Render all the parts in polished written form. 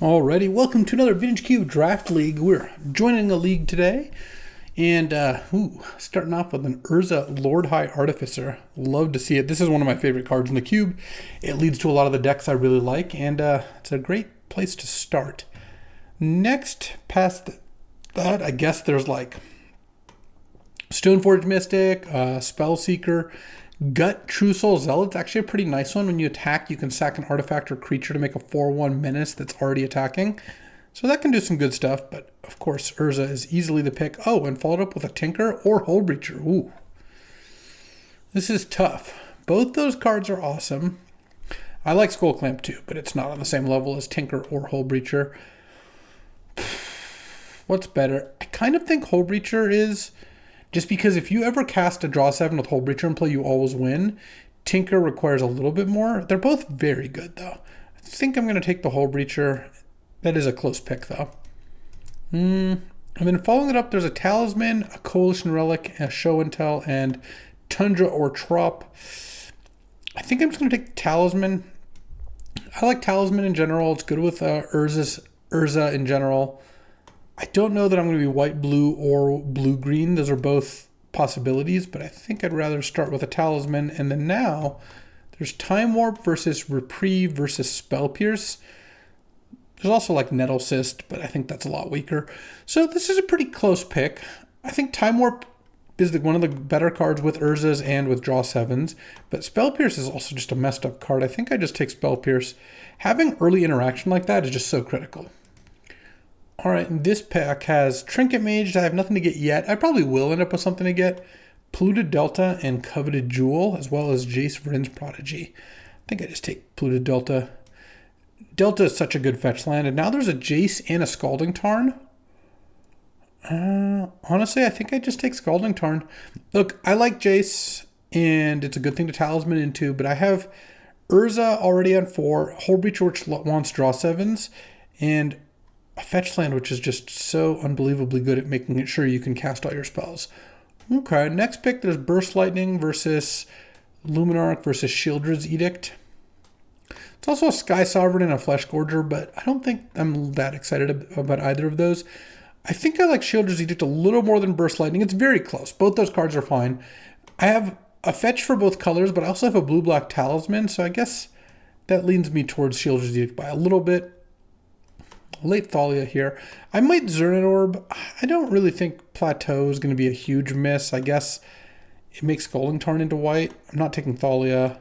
Alrighty, welcome to another Vintage Cube Draft League. We're joining a league today, and starting off with an Urza Lord High Artificer. Love to see it. This is one of my favorite cards in the cube. It leads to a lot of the decks I really like, and it's a great place to start. Next, past that, I guess there's like Stoneforge Mystic, Spellseeker, Gut True Soul Zealot's actually a pretty nice one. When you attack, you can sack an artifact or creature to make a 4/1 menace that's already attacking. So that can do some good stuff, but of course Urza is easily the pick. Oh, and followed up with a Tinker or Hullbreacher. Ooh. This is tough. Both those cards are awesome. I like Skullclamp too, but it's not on the same level as Tinker or Hullbreacher. What's better? I kind of think Hullbreacher is... Just because if you ever cast a draw 7 with Hullbreacher and play, you always win. Tinker requires a little bit more. They're both very good, though. I think I'm going to take the Hullbreacher. That is a close pick, though. And then following it up, there's a Talisman, a Coalition Relic, a Show and Tell, and Tundra or Trop. I think I'm just going to take Talisman. I like Talisman in general. It's good with Urza in general. I don't know that I'm going to be white-blue or blue-green. Those are both possibilities, but I think I'd rather start with a Talisman. And then now, there's Time Warp versus Reprieve versus Spell Pierce. There's also like Nettle Cyst, but I think that's a lot weaker. So this is a pretty close pick. I think Time Warp is one of the better cards with Urzas and with Draw 7s, but Spell Pierce is also just a messed up card. I think I just take Spell Pierce. Having early interaction like that is just so critical. All right, and this pack has Trinket Mage. I have nothing to get yet. I probably will end up with something to get. Polluted Delta and Coveted Jewel, as well as Jace Vryn's Prodigy. I think I just take Polluted Delta. Delta is such a good fetch land, and now there's a Jace and a Scalding Tarn. Honestly, I think I just take Scalding Tarn. Look, I like Jace, and it's a good thing to Talisman into, but I have Urza already on 4, Hullbreacher which wants Draw 7s, and a fetch land which is just so unbelievably good at making it sure you can cast all your spells. Okay, next pick, there's Burst Lightning versus Luminarch versus Shieldred's Edict. It's also a Sky Sovereign and a Flesh Gorger, but I don't think I'm that excited about either of those. I think I like Shieldred's Edict a little more than Burst Lightning. It's very close. Both those cards are fine. I have a fetch for both colors, but I also have a blue-black Talisman, so I guess that leans me towards Shieldred's Edict by a little bit. Late Thalia here. I might Zernet Orb. I don't really think Plateau is going to be a huge miss. I guess it makes Scalding Tarn into white. I'm not taking Thalia.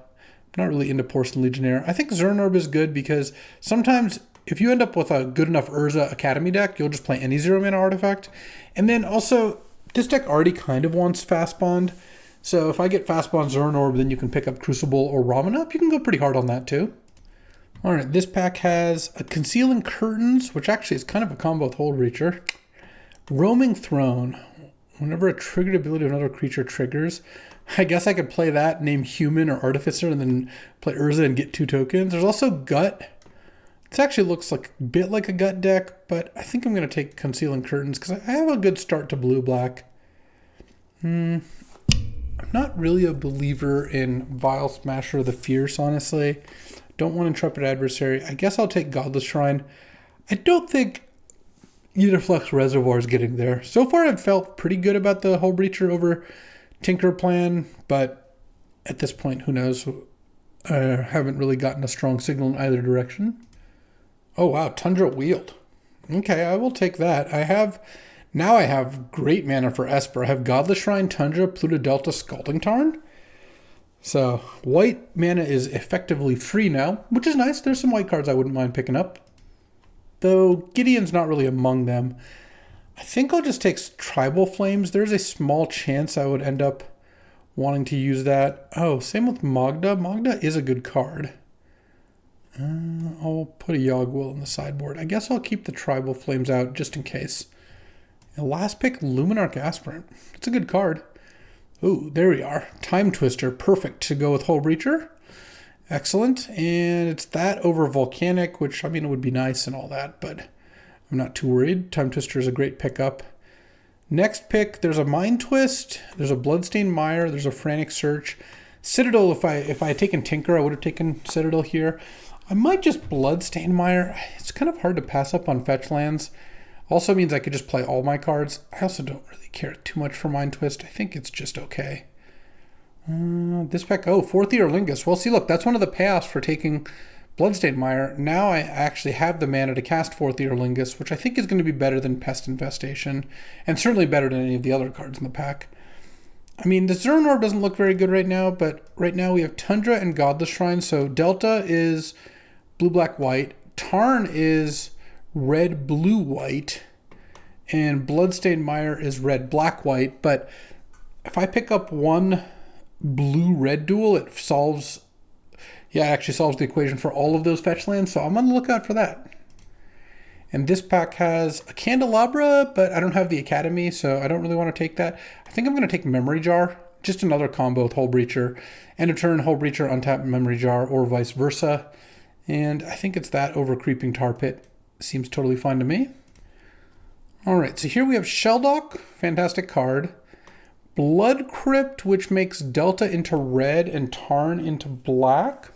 I'm not really into Porcelain Legionnaire. I think Zernet Orb is good because sometimes if you end up with a good enough Urza Academy deck, you'll just play any 0-mana artifact. And then also, this deck already kind of wants Fast Bond. So if I get Fast Bond Zernet Orb, then you can pick up Crucible or Ramen Up. You can go pretty hard on that too. All right, this pack has a Concealing Curtains, which actually is kind of a combo with Hullbreacher. Roaming Throne. Whenever a triggered ability of another creature triggers, I guess I could play that, name Human or Artificer, and then play Urza and get 2 tokens. There's also Gut. This actually looks like a bit like a Gut deck, but I think I'm going to take Concealing Curtains because I have a good start to blue-black. I'm not really a believer in Vile Smasher the Fierce, honestly. Don't want Intrepid Adversary. I guess I'll take Godless Shrine. I don't think either Flux Reservoir is getting there. So far, I've felt pretty good about the Hullbreacher over Tinker plan, but at this point, who knows? I haven't really gotten a strong signal in either direction. Oh, wow. Tundra Wield. Okay, I will take that. Now I have great mana for Esper. I have Godless Shrine, Tundra, Polluted Delta, Scalding Tarn. So, white mana is effectively free now, which is nice. There's some white cards I wouldn't mind picking up. Though, Gideon's not really among them. I think I'll just take Tribal Flames. There's a small chance I would end up wanting to use that. Oh, same with Magda. Magda is a good card. I'll put a Yogg-Will in the sideboard. I guess I'll keep the Tribal Flames out just in case. And last pick, Luminarch Aspirant. It's a good card. Ooh, there we are. Time Twister, perfect to go with Hullbreacher. Excellent. And it's that over Volcanic, which, I mean, it would be nice and all that, but I'm not too worried. Time Twister is a great pickup. Next pick, there's a Mind Twist, there's a Bloodstained Mire, there's a Frantic Search. Citadel, if I had taken Tinker, I would have taken Citadel here. I might just Bloodstained Mire. It's kind of hard to pass up on fetch lands. Also means I could just play all my cards. I also don't really care too much for Mind Twist. I think it's just okay. This pack, oh, Fourth Ear Lingus. Well, see, look, that's one of the payoffs for taking Bloodstained Mire. Now I actually have the mana to cast Fourth Ear Lingus, which I think is going to be better than Pest Infestation, and certainly better than any of the other cards in the pack. I mean, the Zern Orb doesn't look very good right now, but right now we have Tundra and Godless Shrine, so Delta is blue, black, white. Tarn is red, blue, white. And Bloodstained Mire is red, black, white. But if I pick up one blue-red duel, it solves... Yeah, it actually solves the equation for all of those fetch lands, so I'm on the lookout for that. And this pack has a Candelabra, but I don't have the Academy, so I don't really want to take that. I think I'm going to take Memory Jar, just another combo with Hull Breacher. End of turn, Hull Breacher, untap Memory Jar, or vice versa. And I think it's that over Creeping Tar Pit. Seems totally fine to me. All right, so here we have Sheldock, fantastic card. Blood Crypt, which makes Delta into red and Tarn into black.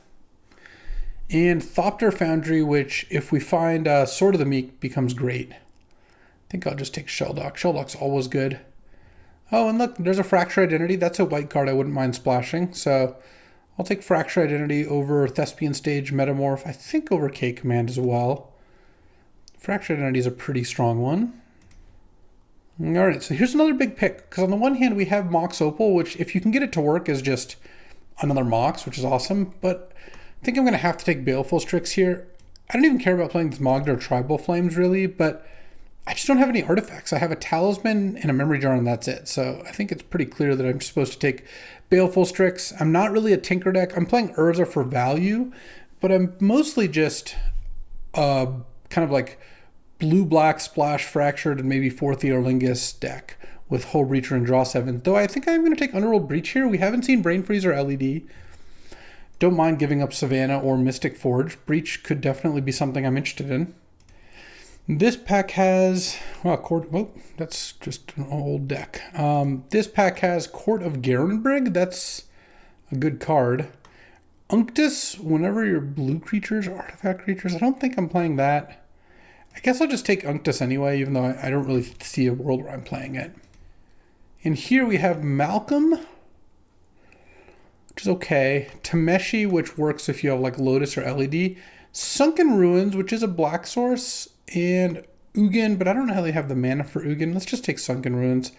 And Thopter Foundry, which, if we find Sword of the Meek, becomes great. I think I'll just take Sheldock. Sheldock's always good. Oh, and look, there's a Fracture Identity. That's a white card I wouldn't mind splashing. So I'll take Fracture Identity over Thespian Stage, Metamorph. I think over K Command as well. Fracture Identity is a pretty strong one. All right, so here's another big pick. Because on the one hand, we have Mox Opal, which if you can get it to work is just another Mox, which is awesome. But I think I'm going to have to take Baleful Strix here. I don't even care about playing with Mogd or Tribal Flames, really, but I just don't have any artifacts. I have a Talisman and a Memory Jar, and that's it. So I think it's pretty clear that I'm supposed to take Baleful Strix. I'm not really a Tinker deck. I'm playing Urza for value, but I'm mostly just kind of like blue-black Splash Fractured and maybe Fourth Ear Lingus deck with Hull Breacher and Draw 7. Though I think I'm going to take Underworld Breach here. We haven't seen Brain Freeze or LED. Don't mind giving up Savannah or Mystic Forge. Breach could definitely be something I'm interested in. This pack has, well, that's just an old deck. This pack has Court of Garenbrig. That's a good card. Unctus, whenever your blue creatures or artifact creatures, I don't think I'm playing that. I guess I'll just take Unctus anyway, even though I don't really see a world where I'm playing it. And here we have Malcolm, which is okay. Tameshi, which works if you have like Lotus or LED. Sunken Ruins, which is a black source. And Ugin, but I don't know how they have the mana for Ugin. Let's just take Sunken Ruins.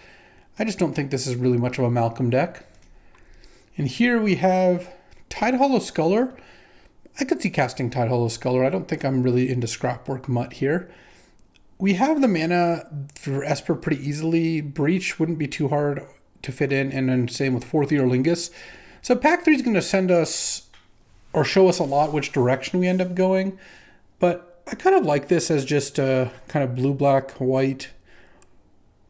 I just don't think this is really much of a Malcolm deck. And here we have Tidehollow Sculler. I could see casting Tidehollow Sculler. I don't think I'm really into Scrapwork Mutt here. We have the mana for Esper pretty easily. Breach wouldn't be too hard to fit in, and then same with Fourth Ear Lingus. So pack 3 is going to send us, or show us a lot which direction we end up going. But I kind of like this as just a kind of blue, black, white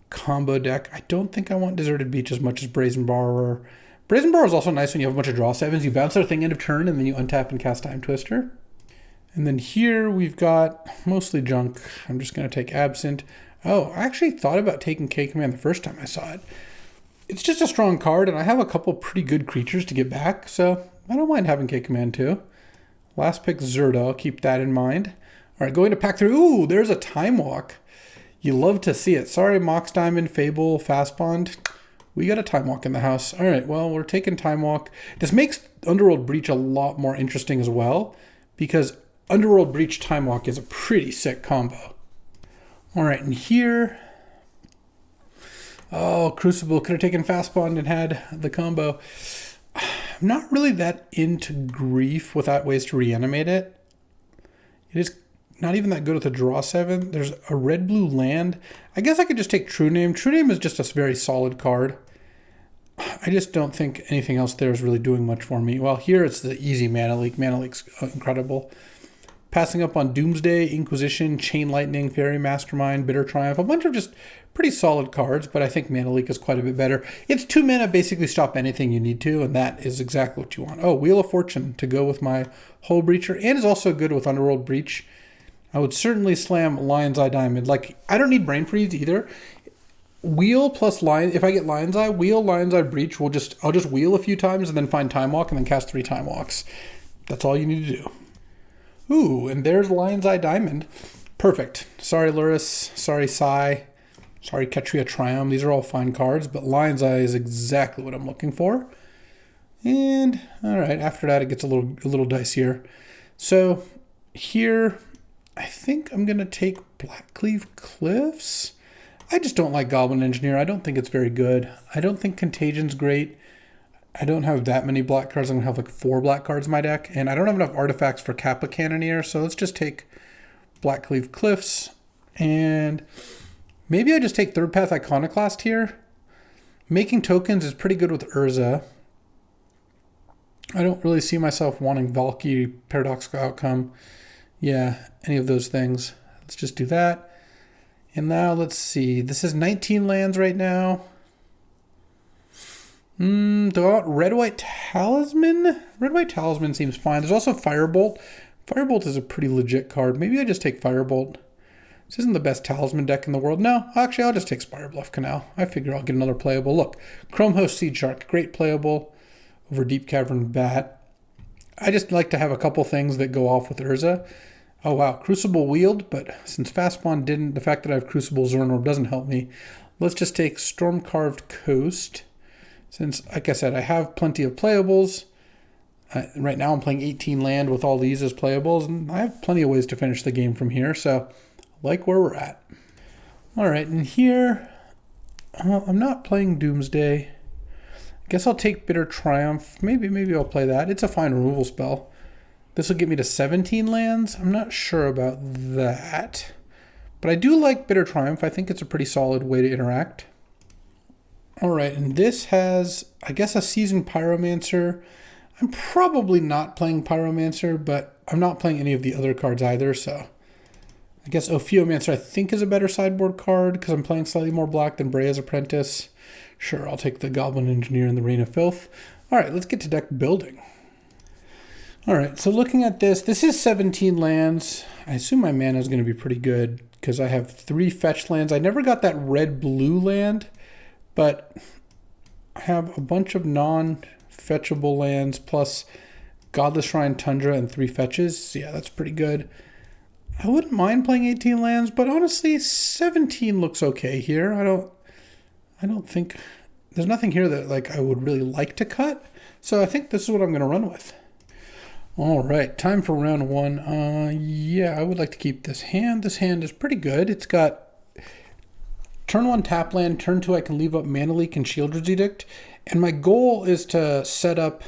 combo deck. I don't think I want Deserted Beach as much as Brazen Borrower. Brazen Borrower is also nice when you have a bunch of draw 7s. You bounce their thing end of turn, and then you untap and cast Time Twister. And then here we've got mostly junk. I'm just going to take Absent. Oh, I actually thought about taking K Command the first time I saw it. It's just a strong card, and I have a couple pretty good creatures to get back, so I don't mind having K Command too. Last pick, Zerda. I'll keep that in mind. All right, going to pack 3. Ooh, there's a Time Walk. You love to see it. Sorry, Mox Diamond, Fable, Fastbond. We got a Time Walk in the house. All right, well, we're taking Time Walk. This makes Underworld Breach a lot more interesting as well, because Underworld Breach Time Walk is a pretty sick combo. All right, and here... Oh, Crucible could have taken Fastbond and had the combo. I'm not really that into Grief without ways to reanimate it. It is not even that good with a draw 7. There's a red-blue land. I guess I could just take True Name. True Name is just a very solid card. I just don't think anything else there is really doing much for me. Well, here it's the easy Mana Leak. Mana Leak's incredible. Passing up on Doomsday, Inquisition, Chain Lightning, Fairy Mastermind, Bitter Triumph. A bunch of just pretty solid cards, but I think Mana Leak is quite a bit better. It's 2 mana, basically stop anything you need to, and that is exactly what you want. Oh, Wheel of Fortune to go with my Hull Breacher, and is also good with Underworld Breach. I would certainly slam Lion's Eye Diamond. Like, I don't need Brain Freeze either. Wheel plus Lion, if I get Lion's Eye, Wheel, Lion's Eye, Breach, I'll just wheel a few times and then find Time Walk and then cast 3 Time Walks. That's all you need to do. Ooh, and there's Lion's Eye Diamond. Perfect. Sorry, Luris. Sorry, Sai. Sorry, Ketria Triumph. These are all fine cards, but Lion's Eye is exactly what I'm looking for. And, all right, after that, it gets a little dicier. So, here, I think I'm going to take Blackcleave Cliffs. I just don't like Goblin Engineer. I don't think it's very good. I don't think Contagion's great. I don't have that many black cards. I'm going to have like 4 black cards in my deck. And I don't have enough artifacts for Kappa Cannoneer, so let's just take Blackcleave Cliffs. And maybe I just take Third Path Iconoclast here. Making tokens is pretty good with Urza. I don't really see myself wanting Valkyrie, Paradoxical Outcome. Yeah, any of those things. Let's just do that. And now let's see. This is 19 lands right now. Do I want Red-White Talisman? Red-White Talisman seems fine. There's also Firebolt. Firebolt is a pretty legit card. Maybe I just take Firebolt. This isn't the best Talisman deck in the world. No, actually, I'll just take Spirebluff Canal. I figure I'll get another playable. Look, Chrome Host Seed Shark. Great playable over Deep Cavern Bat. I just like to have a couple things that go off with Urza. Oh, wow. Crucible Wield, but since Fastpawn didn't, the fact that I have Crucible Zornorb doesn't help me. Let's just take Storm-Carved Coast. Since, like I said, I have plenty of playables. Right now I'm playing 18 land with all these as playables, and I have plenty of ways to finish the game from here, so I like where we're at. All right, and here, I'm not playing Doomsday. I guess I'll take Bitter Triumph. Maybe I'll play that. It's a fine removal spell. This will get me to 17 lands. I'm not sure about that. But I do like Bitter Triumph. I think it's a pretty solid way to interact. All right, and this has, I guess, a Seasoned Pyromancer. I'm probably not playing Pyromancer, but I'm not playing any of the other cards either, so I guess Ophiomancer I think is a better sideboard card because I'm playing slightly more black than Brea's Apprentice. Sure, I'll take the Goblin Engineer and the Reign of Filth. All right, let's get to deck building. All right, so looking at this is 17 lands. I assume my mana is going to be pretty good because I have 3 fetch lands. I never got that red-blue land, but I have a bunch of non-fetchable lands plus Godless Shrine, Tundra, and 3 fetches. Yeah, that's pretty good. I wouldn't mind playing 18 lands, but honestly, 17 looks okay here. I don't think there's nothing here that like I would really like to cut. So I think this is what I'm going to run with. All right, time for round 1. Yeah, I would like to keep this hand. This hand is pretty good. It's got turn 1 tap land, turn 2 I can leave up Mana Leak and Shieldred's Edict. And my goal is to set up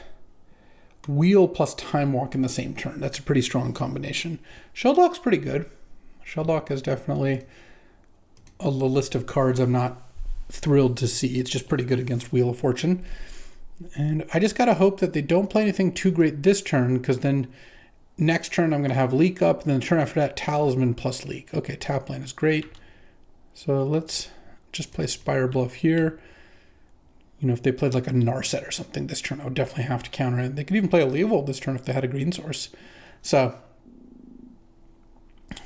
Wheel plus Time Walk in the same turn. That's a pretty strong combination. Shelldock's pretty good. Shelldock is definitely a list of cards I'm not thrilled to see. It's just pretty good against Wheel of Fortune. And I just got to hope that they don't play anything too great this turn, because then next turn I'm going to have Leak up, and then the turn after that, Talisman plus Leak. Okay, tap land is great. So let's just play Spire Bluff here. You know, if they played like a Narset or something this turn, I would definitely have to counter it. They could even play a Leovold this turn if they had a green source. So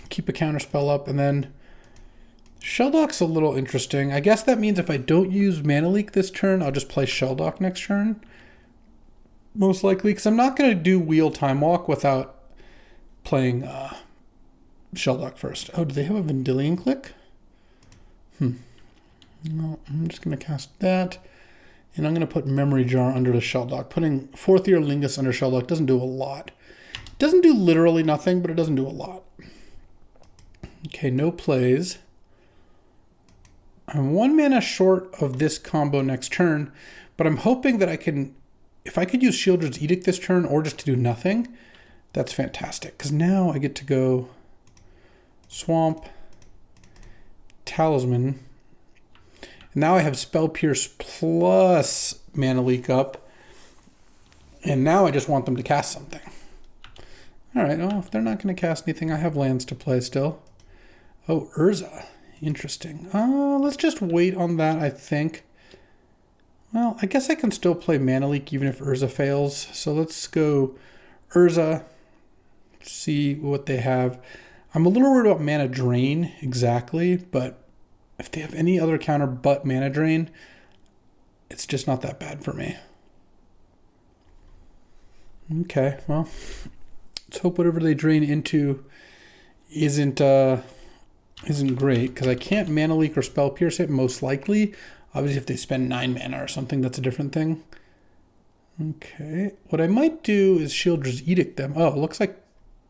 keep a counter spell up, and then Shelldock's a little interesting. I guess that means if I don't use Mana Leak this turn, I'll just play Shelldock next turn. Most likely, because I'm not going to do Wheel Time Walk without playing Shelldock first. Oh, do they have a Vendilion Click? No, I'm just going to cast that. And I'm going to put Memory Jar under the Shelldock. Putting 4th Year Lingus under Shelldock doesn't do a lot. It doesn't do literally nothing, but it doesn't do a lot. Okay, no plays. I'm 1 mana short of this combo next turn, but I'm hoping that I can, if I could use Shieldred's Edict this turn or just to do nothing, that's fantastic. Because now I get to go Swamp, Talisman, and now I have Spell Pierce plus Mana Leak up, and now I just want them to cast something. All right, well, if they're not going to cast anything, I have lands to play still. Oh, Urza. Interesting. Let's just wait on that, I think. Well, I guess I can still play Mana Leak even if Urza fails. So let's go Urza, see what they have. I'm a little worried about Mana Drain exactly, but if they have any other counter but Mana Drain, it's just not that bad for me. Okay, well, Let's hope whatever they drain into isn't great, because I can't mana leak or spell pierce it, most likely. Obviously, if they spend 9 mana or something, that's a different thing. Okay, what I might do is Shieldred's Edict them. Oh, it looks like,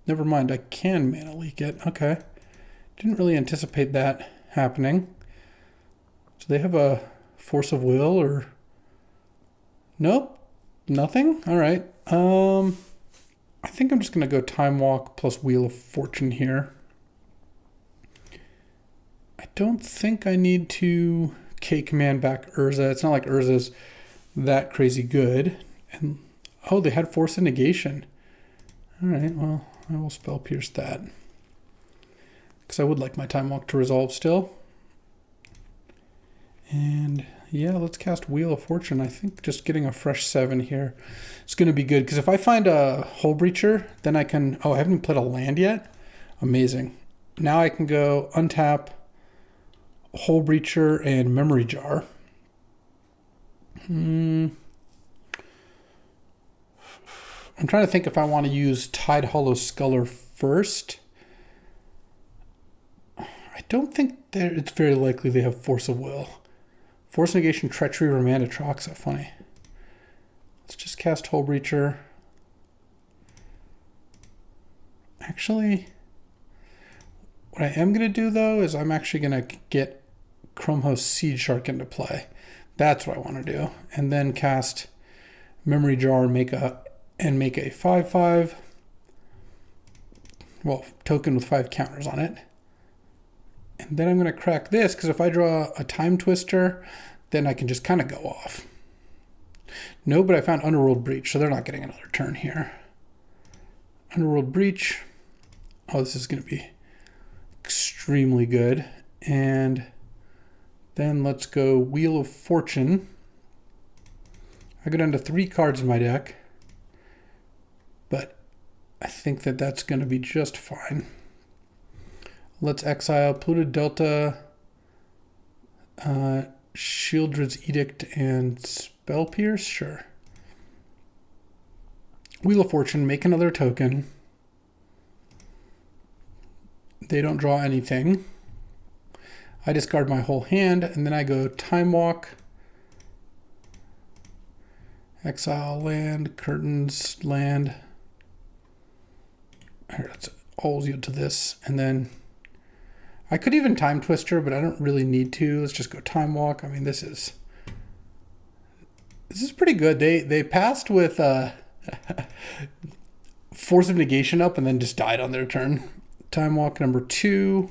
never mind, I can mana leak it. Okay, didn't really anticipate that happening. So they have a Force of Will, or nope, nothing. All right. I think I'm just gonna go Time Walk plus Wheel of Fortune here. I don't think I need to K command back Urza. It's not like Urza's that crazy good. And oh, they had Force of Negation. All right, well, I will spell pierce that, because I would like my Time Walk to resolve still. And yeah, let's cast Wheel of Fortune. I think just getting a fresh 7 here is going to be good, because if I find a Hull Breacher, then I can... Oh, I haven't played a land yet? Amazing. Now I can go untap Hull Breacher and Memory Jar. I'm trying to think if I want to use Tide Hollow Sculler first. I don't think it's very likely they have Force of Will. Force Negation, Treachery, Romantitrox. So funny. Let's just cast Hull Breacher. Actually, what I am going to do, though, is I'm actually going to get Chromehost Seed Shark into play. That's what I want to do. And then cast Memory Jar and make a 5/5. Well, token with 5 counters on it. And then I'm going to crack this, because if I draw a Time Twister, then I can just kind of go off. No, but I found Underworld Breach, so they're not getting another turn here. Underworld Breach. Oh, this is going to be extremely good. And then let's go Wheel of Fortune. I go down to 3 cards in my deck, but I think that that's going to be just fine. Let's exile Polluted Delta, Shieldred's Edict, and Spell Pierce. Sure. Wheel of Fortune, make another token. They don't draw anything. I discard my whole hand, and then I go Time Walk, exile land, curtains, land. Let's always yield to this, and then I could even Time Twister, but I don't really need to. Let's just go Time Walk. I mean, this is pretty good. They passed with Force of Negation up and then just died on their turn. Time Walk number 2.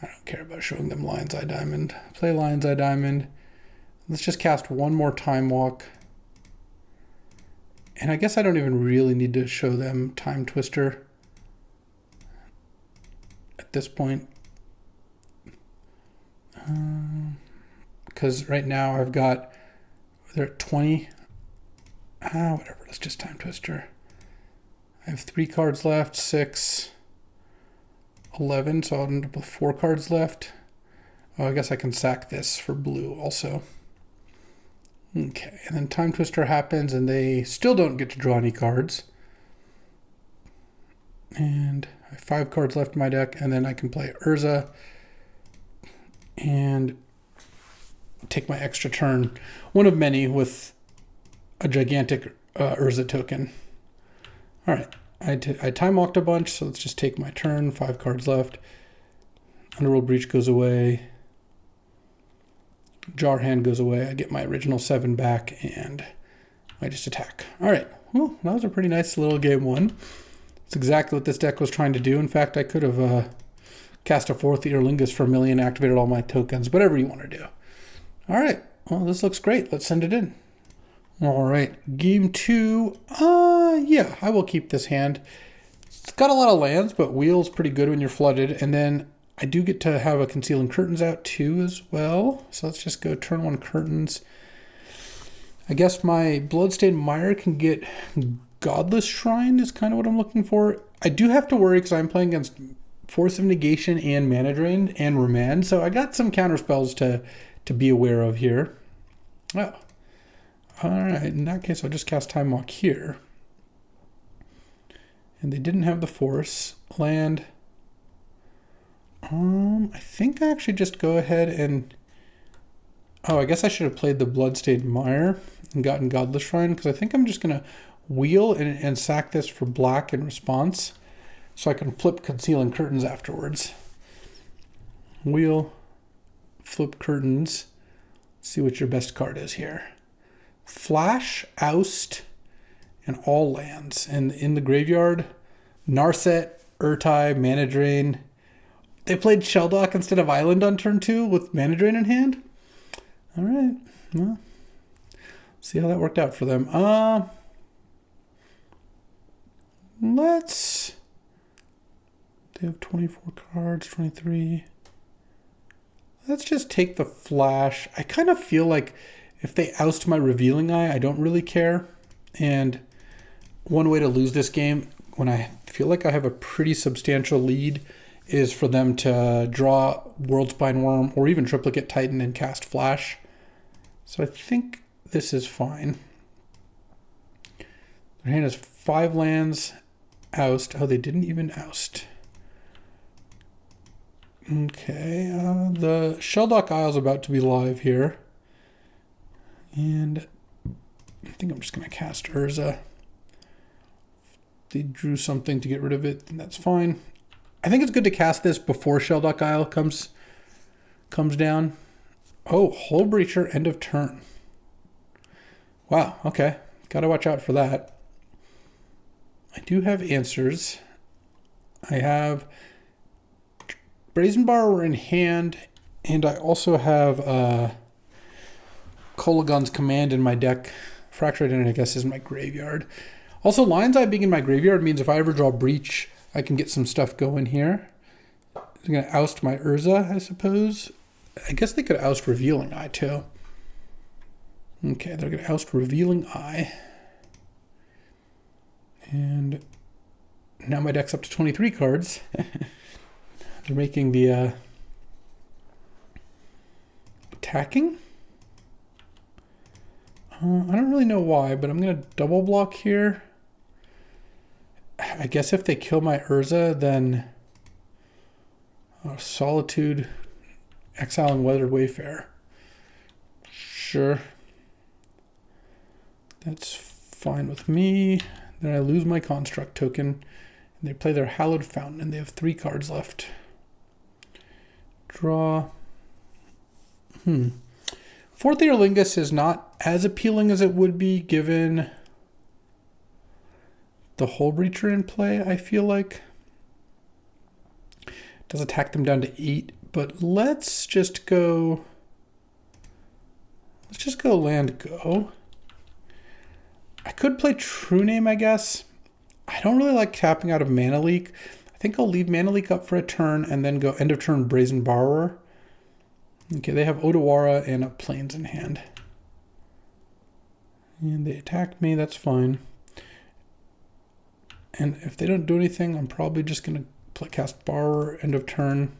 I don't care about showing them Lion's Eye Diamond. Play Lion's Eye Diamond. Let's just cast one more Time Walk. And I guess I don't even really need to show them Time Twister at this point. Because right now I've got, they're at 20. Whatever, let's just Time Twister. I have 3 cards left, 6, 11, so I'll end up with 4 cards left. Oh, I guess I can sack this for blue also. Okay, and then Time Twister happens and they still don't get to draw any cards. And I have 5 cards left in my deck, and then I can play Urza and take my extra turn. One of many with a gigantic Urza token. All right, I Time Walked a bunch, so let's just take my turn. 5 cards left. Underworld Breach goes away. Jar Hand goes away. I get my original 7 back, and I just attack. All right, well, that was a pretty nice little game 1. It's exactly what this deck was trying to do. In fact, I could have cast a 4th Earlingus for 1,000,000, activated all my tokens, whatever you want to do. All right, well, this looks great. Let's send it in. All right, game 2. Yeah, I will keep this hand. It's got a lot of lands, but Wheel's pretty good when you're flooded. And then I do get to have a Concealing Curtains out too as well. So let's just go turn 1 Curtains. I guess my Bloodstained Mire can get Godless Shrine is kind of what I'm looking for. I do have to worry because I'm playing against Force of Negation and Mana Drain and Remand. So I got some counter spells to be aware of here. Oh. All right, in that case, I'll just cast Time Walk here. And they didn't have the force. Land. I think I actually just go ahead and... Oh, I guess I should have played the Bloodstained Mire and gotten Godless Shrine, because I think I'm just going to wheel and sack this for black in response, so I can flip Concealing Curtains afterwards. Wheel, flip Curtains. See what your best card is here. Flash, Oust, and all lands. And in the graveyard, Narset, Urtai, Mana Drain. They played Shelldock instead of Island on turn 2 with Mana Drain in hand. All right. Well, see how that worked out for them. Let's... They have 24 cards, 23. Let's just take the Flash. I kind of feel like if they oust my Revealing Eye, I don't really care. And one way to lose this game, when I feel like I have a pretty substantial lead, is for them to draw Worldspine Worm or even Triplicate Titan and cast Flash. So I think this is fine. Their hand has 5 lands. Oust. Oh, they didn't even oust. Okay, the Shelldock Isle's about to be live here. And I think I'm just going to cast Urza. If they drew something to get rid of it, then that's fine. I think it's good to cast this before Shelldock Isle comes down. Oh, Hull Breacher, end of turn. Wow, okay. Got to watch out for that. I do have answers. I have Brazen Borrower in hand, and I also have Kolagon's Command in my deck. Fractured Identity, I guess, is my graveyard. Also, Lion's Eye being in my graveyard means if I ever draw Breach, I can get some stuff going here. I'm going to oust my Urza, I suppose. I guess they could oust Revealing Eye, too. Okay, they're going to oust Revealing Eye. And now my deck's up to 23 cards. They're making the attacking. I don't really know why, but I'm going to double block here. I guess if they kill my Urza, then Solitude, Exiling Weathered Wayfarer. Sure. That's fine with me. Then I lose my Construct token. And they play their Hallowed Fountain, and they have 3 cards left. Draw. Fourth Ear Lingus is not as appealing as it would be given the Hull Breacher in play, I feel like. It does attack them down to 8, but let's just go land go. I could play True Name, I guess. I don't really like tapping out of Mana Leak. I think I'll leave Mana Leak up for a turn and then go end of turn Brazen Borrower. Okay, they have Odawara and a Plains in hand. And they attack me, that's fine. And if they don't do anything, I'm probably just going to cast Borrower, end of turn.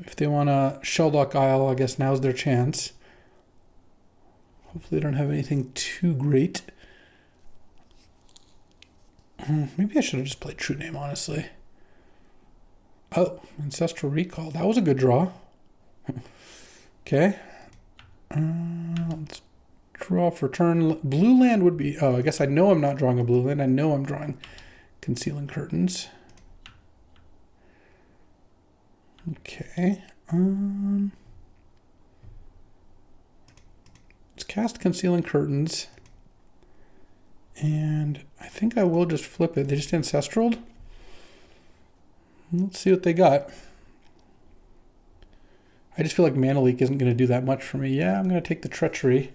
If they want to Shelldock Isle, I guess now's their chance. Hopefully they don't have anything too great. Maybe I should have just played True Name, honestly. Oh, Ancestral Recall. That was a good draw. Okay. Let's draw for turn. Blue land would be... Oh, I guess I know I'm not drawing a blue land. I know I'm drawing Concealing Curtains. Okay. Let's cast Concealing Curtains. And I think I will just flip it. They just Ancestraled. Let's see what they got. I just feel like Mana Leak isn't going to do that much for me. Yeah, I'm going to take the Treachery.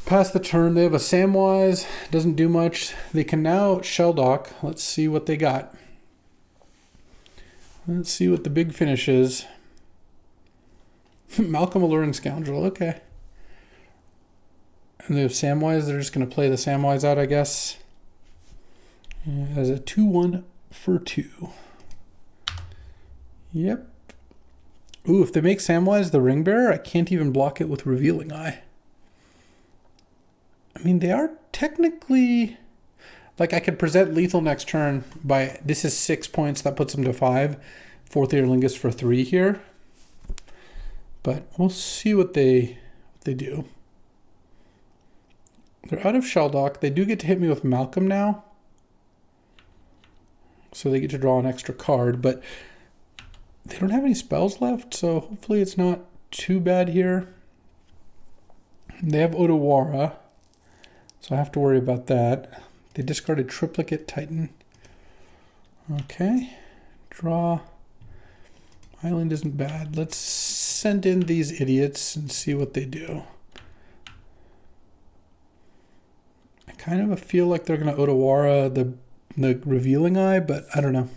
Pass the turn. They have a Samwise. Doesn't do much. They can now Shelldock. Let's see what they got. Let's see what the big finish is. Malcolm Alluring Scoundrel. Okay. And they have Samwise. They're just going to play the Samwise out, I guess. As a 2-1 for 2. Yep. Ooh, if they make Samwise the Ring Bearer, I can't even block it with Revealing Eye. I mean, they are technically... Like I could present lethal next turn by, this is 6 points, that puts them to 5. Fourth Earlingus for 3 here. But we'll see what they do. They're out of Shelldock. They do get to hit me with Malcolm now. So they get to draw an extra card, but they don't have any spells left, so hopefully it's not too bad here. They have Odawara, so I have to worry about that. They discarded Triplicate Titan. Okay, draw. Island isn't bad. Let's send in these idiots and see what they do. I kind of feel like they're going to Odawara the Revealing Eye, but I don't know.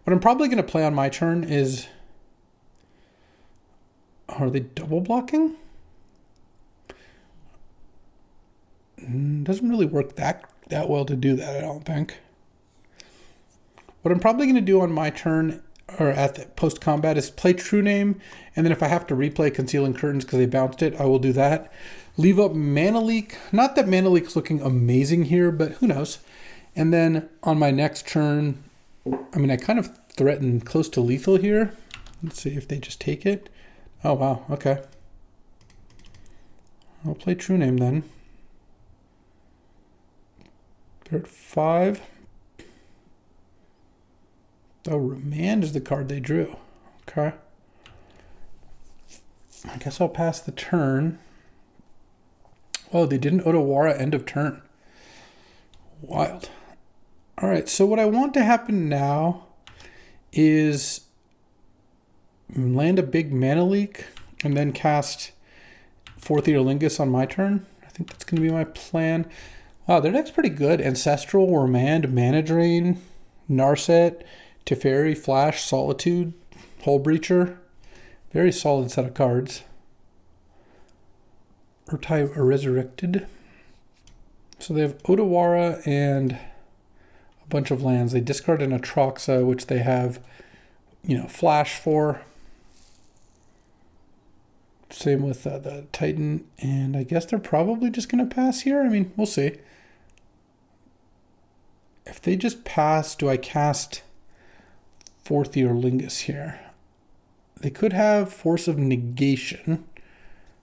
What I'm probably going to play on my turn is... Are they double blocking? Doesn't really work that well to do that, I don't think. What I'm probably going to do on my turn, or at the post-combat, is play True Name, and then if I have to replay Concealing Curtains because they bounced it, I will do that. Leave up Mana Leak. Not that Mana Leak's looking amazing here, but who knows. And then on my next turn, I mean, I kind of threaten close to lethal here. Let's see if they just take it. Oh, wow. Okay. I'll play True Name then. They're at 5. Oh, Remand is the card they drew. Okay. I guess I'll pass the turn. Oh, they didn't Odawara end of turn. Wild. All right, so what I want to happen now is land a big Mana Leak and then cast Fourth Earlingus on my turn. I think that's going to be my plan. Wow, their deck's pretty good. Ancestral, Remand, Mana Drain, Narset, Teferi, Flash, Solitude, Hull Breacher. Very solid set of cards. Urtai Resurrected. So they have Odawara and a bunch of lands. They discard an Atroxa, which they have, Flash for. Same with the Titan. And I guess they're probably just going to pass here. I mean, we'll see. If they just pass, do I cast Fourth Earlingus here? They could have Force of Negation.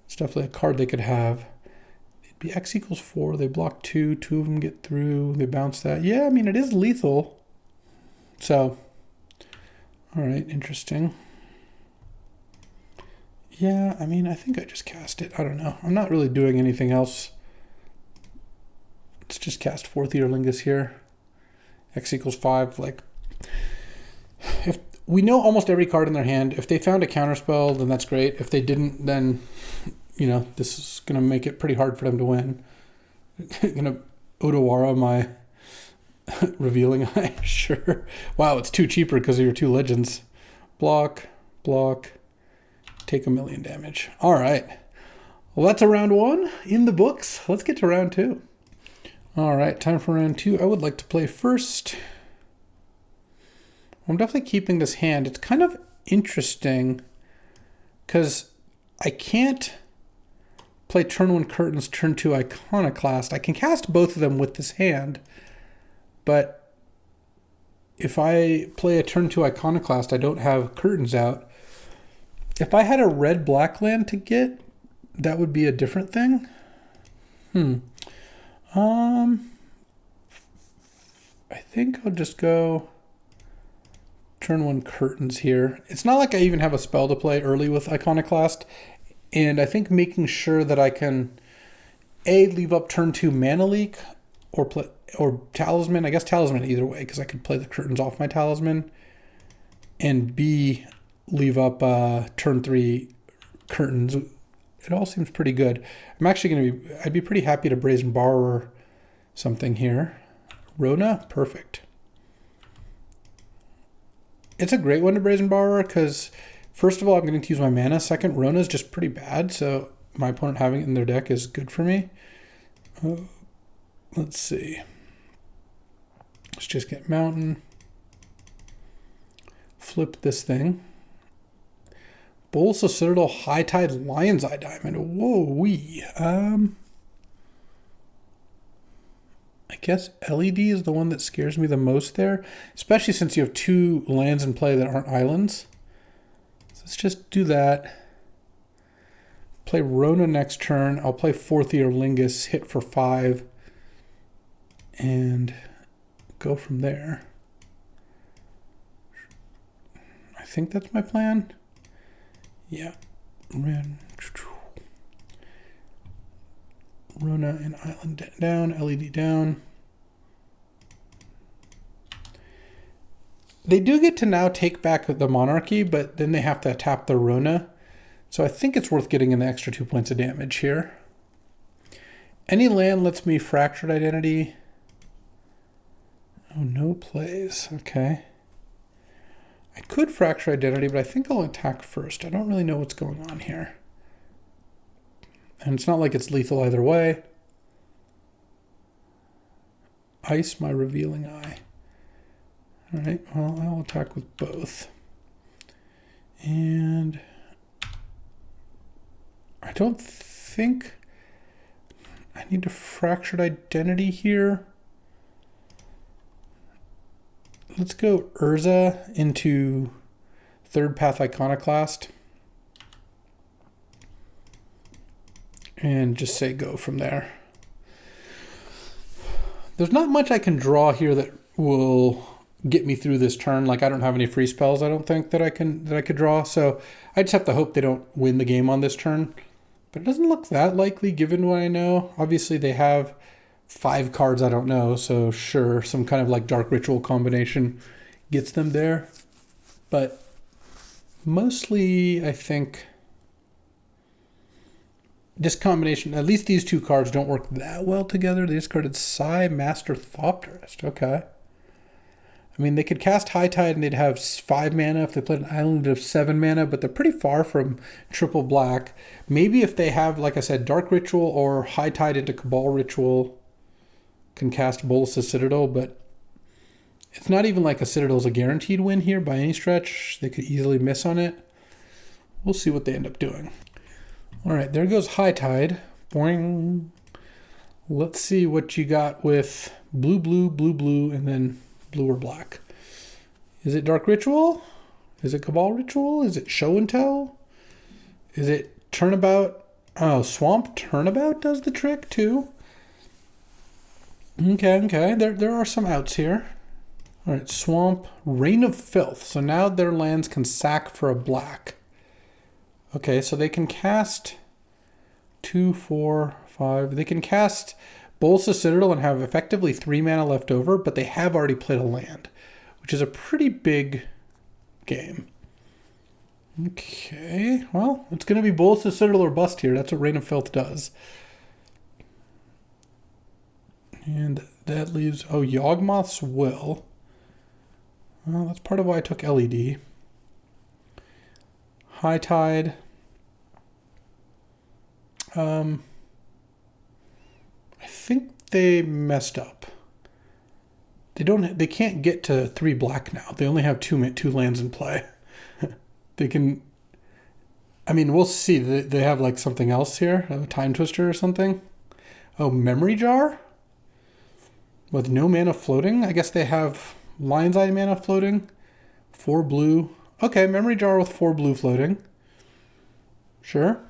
It's definitely a card they could have. It'd be X equals 4. They block 2. 2 of them get through. They bounce that. Yeah, I mean, it is lethal. So, all right, interesting. Yeah, I mean, I think I just cast it. I don't know. I'm not really doing anything else. Let's just cast Fourth Earlingus here. X equals 5. Like, if we know almost every card in their hand. If they found a counterspell, then that's great. If they didn't, then, this is going to make it pretty hard for them to win. Going to Odawara my Revealing Eye. Sure. Wow, it's 2 cheaper because of your 2 legends. Block, block, take 1,000,000 damage. All right. Well, that's a round 1 in the books. Let's get to round 2. All right, time for round 2. I would like to play first. I'm definitely keeping this hand. It's kind of interesting because I can't play turn 1 Curtains, turn 2 Iconoclast. I can cast both of them with this hand, but if I play a turn 2 Iconoclast, I don't have Curtains out. If I had a red-black land to get, that would be a different thing. I think I'll just go turn 1 Curtains here. It's not like I even have a spell to play early with Iconoclast, and I think making sure that I can leave up turn 2 Mana Leak or Talisman. I guess Talisman either way, because I could play the Curtains off my Talisman, and B, leave up turn 3 Curtains. It all seems pretty good. I'm actually I'd be pretty happy to Brazen Borrower something here. Rona, perfect. It's a great one to Brazen Borrower because, first of all, I'm going to use my mana. Second, Rona's just pretty bad, so my opponent having it in their deck is good for me. Let's see. Let's just get Mountain. Flip this thing. Bolsa Citadel, High Tide, Lion's Eye Diamond. Whoa-wee. I guess LED is the one that scares me the most there, especially since you have 2 lands in play that aren't islands. So let's just do that. Play Rona next turn. I'll play Fourth Ear Lingus, hit for 5, and go from there. I think that's my plan. Yeah. Rona and island down, LED down. They do get to now take back the monarchy, but then they have to tap the Rona. So I think it's worth getting in the extra 2 points of damage here. Any land lets me Fractured Identity. Oh, no plays. Okay. I could Fracture Identity, but I think I'll attack first. I don't really know what's going on here. And it's not like it's lethal either way. Ice my Revealing Eye. All right, well, I'll attack with both. And I don't think I need to Fractured Identity here. Let's go Urza into Third Path Iconoclast. And just say go from there. There's not much I can draw here that will get me through this turn. Like I don't have any free spells, I don't think that I could draw. So I just have to hope they don't win the game on this turn. But it doesn't look that likely given what I know. Obviously they have 5 cards I don't know, so sure, some kind of like Dark Ritual combination gets them there. But mostly I think this combination, at least these 2 cards don't work that well together. They discarded Psy, Master, Thopterist. Okay. I mean, they could cast High Tide and they'd have 5 mana if they played an island of 7 mana, but they're pretty far from triple black. Maybe if they have, like I said, Dark Ritual or High Tide into Cabal Ritual, can cast Bolas's Citadel, but it's not even like a Citadel's a guaranteed win here by any stretch. They could easily miss on it. We'll see what they end up doing. All right, there goes High Tide. Boing. Let's see what you got with blue, blue, blue, blue, and then blue or black. Is it Dark Ritual? Is it Cabal Ritual? Is it Show and Tell? Is it Turnabout? Oh, Swamp Turnabout does the trick too. Okay. There are some outs here. All right, Swamp, Reign of Filth. So now their lands can sack for a black. Okay, so they can cast 2, 4, 5. They can cast Bolas's Citadel and have effectively 3 mana left over, but they have already played a land, which is a pretty big game. Okay, well, it's going to be Bolas's Citadel or bust here. That's what Reign of Filth does. And that leaves, oh, Yawgmoth's Will. Well, that's part of why I took LED. High Tide. I think they messed up. They can't get to 3 black now. They only have 2 lands in play. They can, I mean, we'll see. They have like something else here, a Time Twister or something. Oh, Memory Jar? With no mana floating? I guess they have Lion's Eye mana floating. 4 blue. Okay, Memory Jar with 4 blue floating. Sure.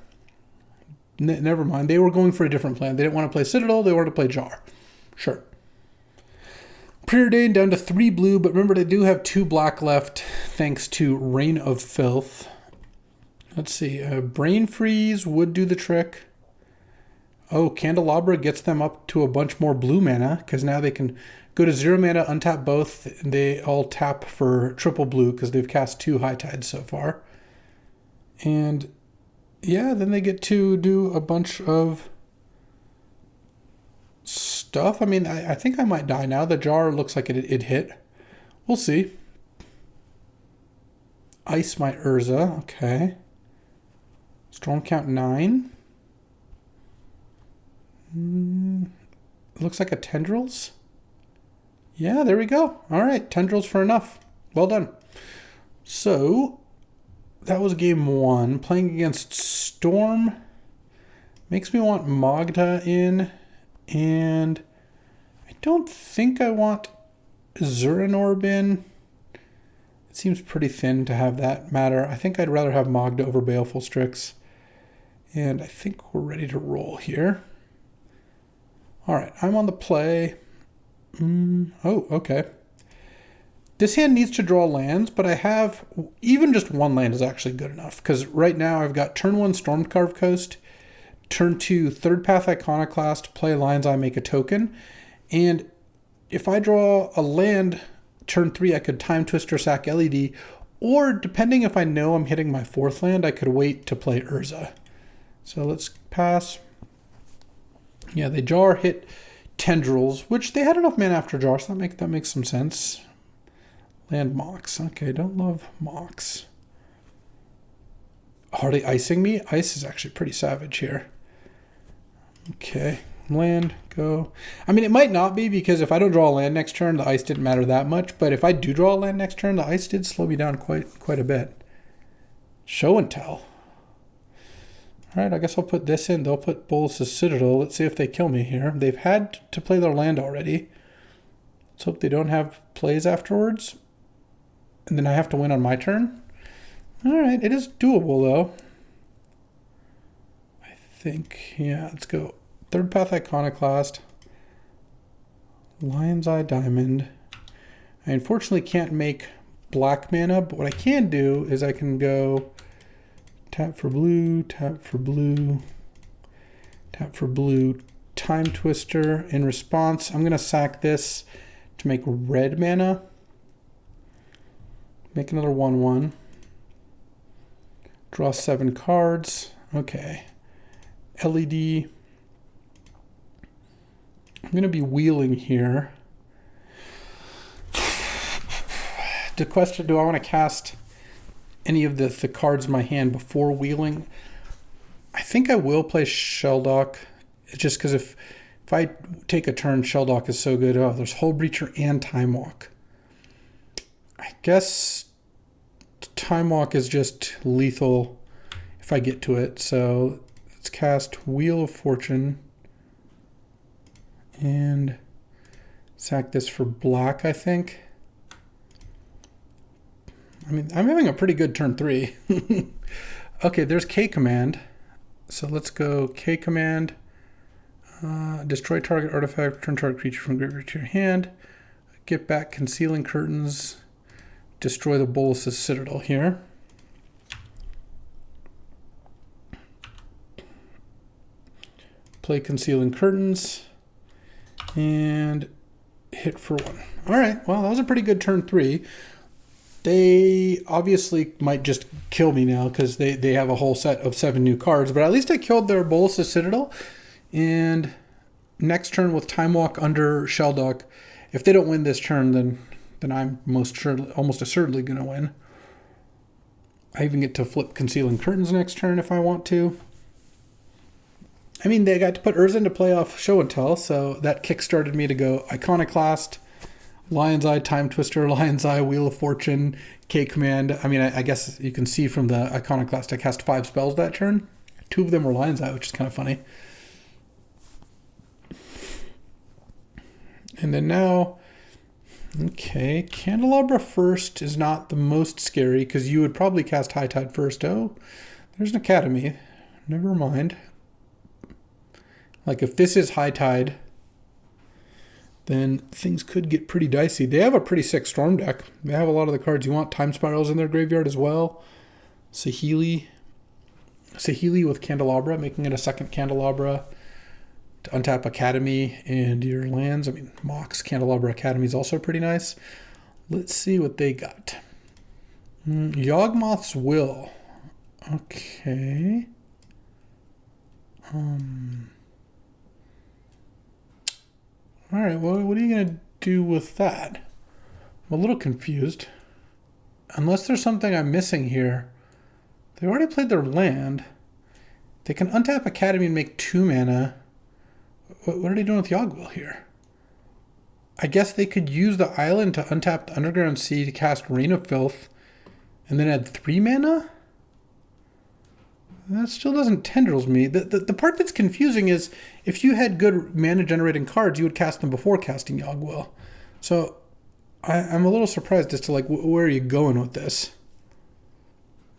Never mind. They were going for a different plan. They didn't want to play Citadel. They wanted to play Jar. Sure. Preordained down to 3 blue, but remember they do have 2 black left thanks to Reign of Filth. Let's see. Brain Freeze would do the trick. Oh, Candelabra gets them up to a bunch more blue mana because now they can go to 0 mana, untap both, and they all tap for triple blue because they've cast 2 High Tides so far. And yeah, then they get to do a bunch of stuff. I mean, I think I might die now. The Jar looks like it hit. We'll see. Ice my Urza. Okay. Storm count 9. Looks like a Tendrils. Yeah, there we go. All right, Tendrils for enough. Well done. So that was game 1. Playing against Storm makes me want Magda in, and I don't think I want Zuranorb in. It seems pretty thin to have that matter. I think I'd rather have Magda over Baleful Strix. And I think we're ready to roll here. All right, I'm on the play. Oh, okay. This hand needs to draw lands, but I have, even just one land is actually good enough. Because right now I've got turn 1 Stormcarved Coast, turn 2 Third Path Iconoclast, play Lion's Eye, make a token. And if I draw a land turn 3, I could Time Twister, sack LED, or depending if I know I'm hitting my 4th land, I could wait to play Urza. So let's pass. Yeah, they jar, hit Tendrils, which they had enough mana after jar, so that makes some sense. Land Mox. Okay, don't love Mox. Are they icing me? Ice is actually pretty savage here. Okay, land, go. I mean, it might not be, because if I don't draw a land next turn, the ice didn't matter that much. But if I do draw a land next turn, the ice did slow me down quite a bit. Show and tell. All right, I guess I'll put this in. They'll put Bolas's Citadel. Let's see if they kill me here. They've had to play their land already. Let's hope they don't have plays afterwards. And then I have to win on my turn. All right, it is doable, though. I think, yeah, let's go. Third Path Iconoclast. Lion's Eye Diamond. I unfortunately can't make black mana, but what I can do is I can go tap for blue, tap for blue, tap for blue, Time Twister. In response, I'm going to sack this to make red mana. Make another 1/1. Draw 7 cards. Okay. LED. I'm going to be wheeling here. The question, do I want to cast any of the cards in my hand before wheeling? I think I will play Shelldock. It's just because if I take a turn, Shelldock is so good. Oh, there's Hull Breacher and Time Walk. I guess Time Walk is just lethal if I get to it. So let's cast Wheel of Fortune and sack this for black, I think. I mean, I'm having a pretty good turn 3. Okay, there's K command. So let's go K command. Destroy target artifact, return target creature from graveyard to your hand. Get back Concealing Curtains. Destroy the Bolas's Citadel here. Play Concealing Curtains. And hit for 1. All right, well, that was a pretty good turn 3. They obviously might just kill me now because they have a whole set of 7 new cards, but at least I killed their Bolas's Citadel. And next turn with Time Walk under Shelldock, if they don't win this turn, then I'm almost assuredly going to win. I even get to flip Concealing Curtains next turn if I want to. I mean, they got to put Urza into play off Show and Tell, so that kickstarted me to go Iconoclast, Lion's Eye, Time Twister, Lion's Eye, Wheel of Fortune, K command. I mean, I guess you can see from the Iconoclast I cast 5 spells that turn. 2 of them were Lion's Eye, which is kind of funny. And then now, okay, Candelabra first is not the most scary because you would probably cast High Tide first. Oh, there's an Academy. Never mind. Like if this is High Tide, then things could get pretty dicey. They have a pretty sick Storm deck. They have a lot of the cards you want. Time Spirals in their graveyard as well. Saheeli with Candelabra, making it a second Candelabra. To untap Academy and your lands. I mean, Mox Candelabra Academy is also pretty nice. Let's see what they got. Yawgmoth's Will. Okay. All right, well, what are you going to do with that? I'm a little confused. Unless there's something I'm missing here. They already played their land. They can untap Academy and make 2 mana. What are they doing with Yawgwill here? I guess they could use the island to untap the Underground Sea to cast Reign of Filth and then add 3 mana? That still doesn't tendrils me. The part that's confusing is if you had good mana generating cards, you would cast them before casting Yogg-Will. So I'm a little surprised as to like where are you going with this?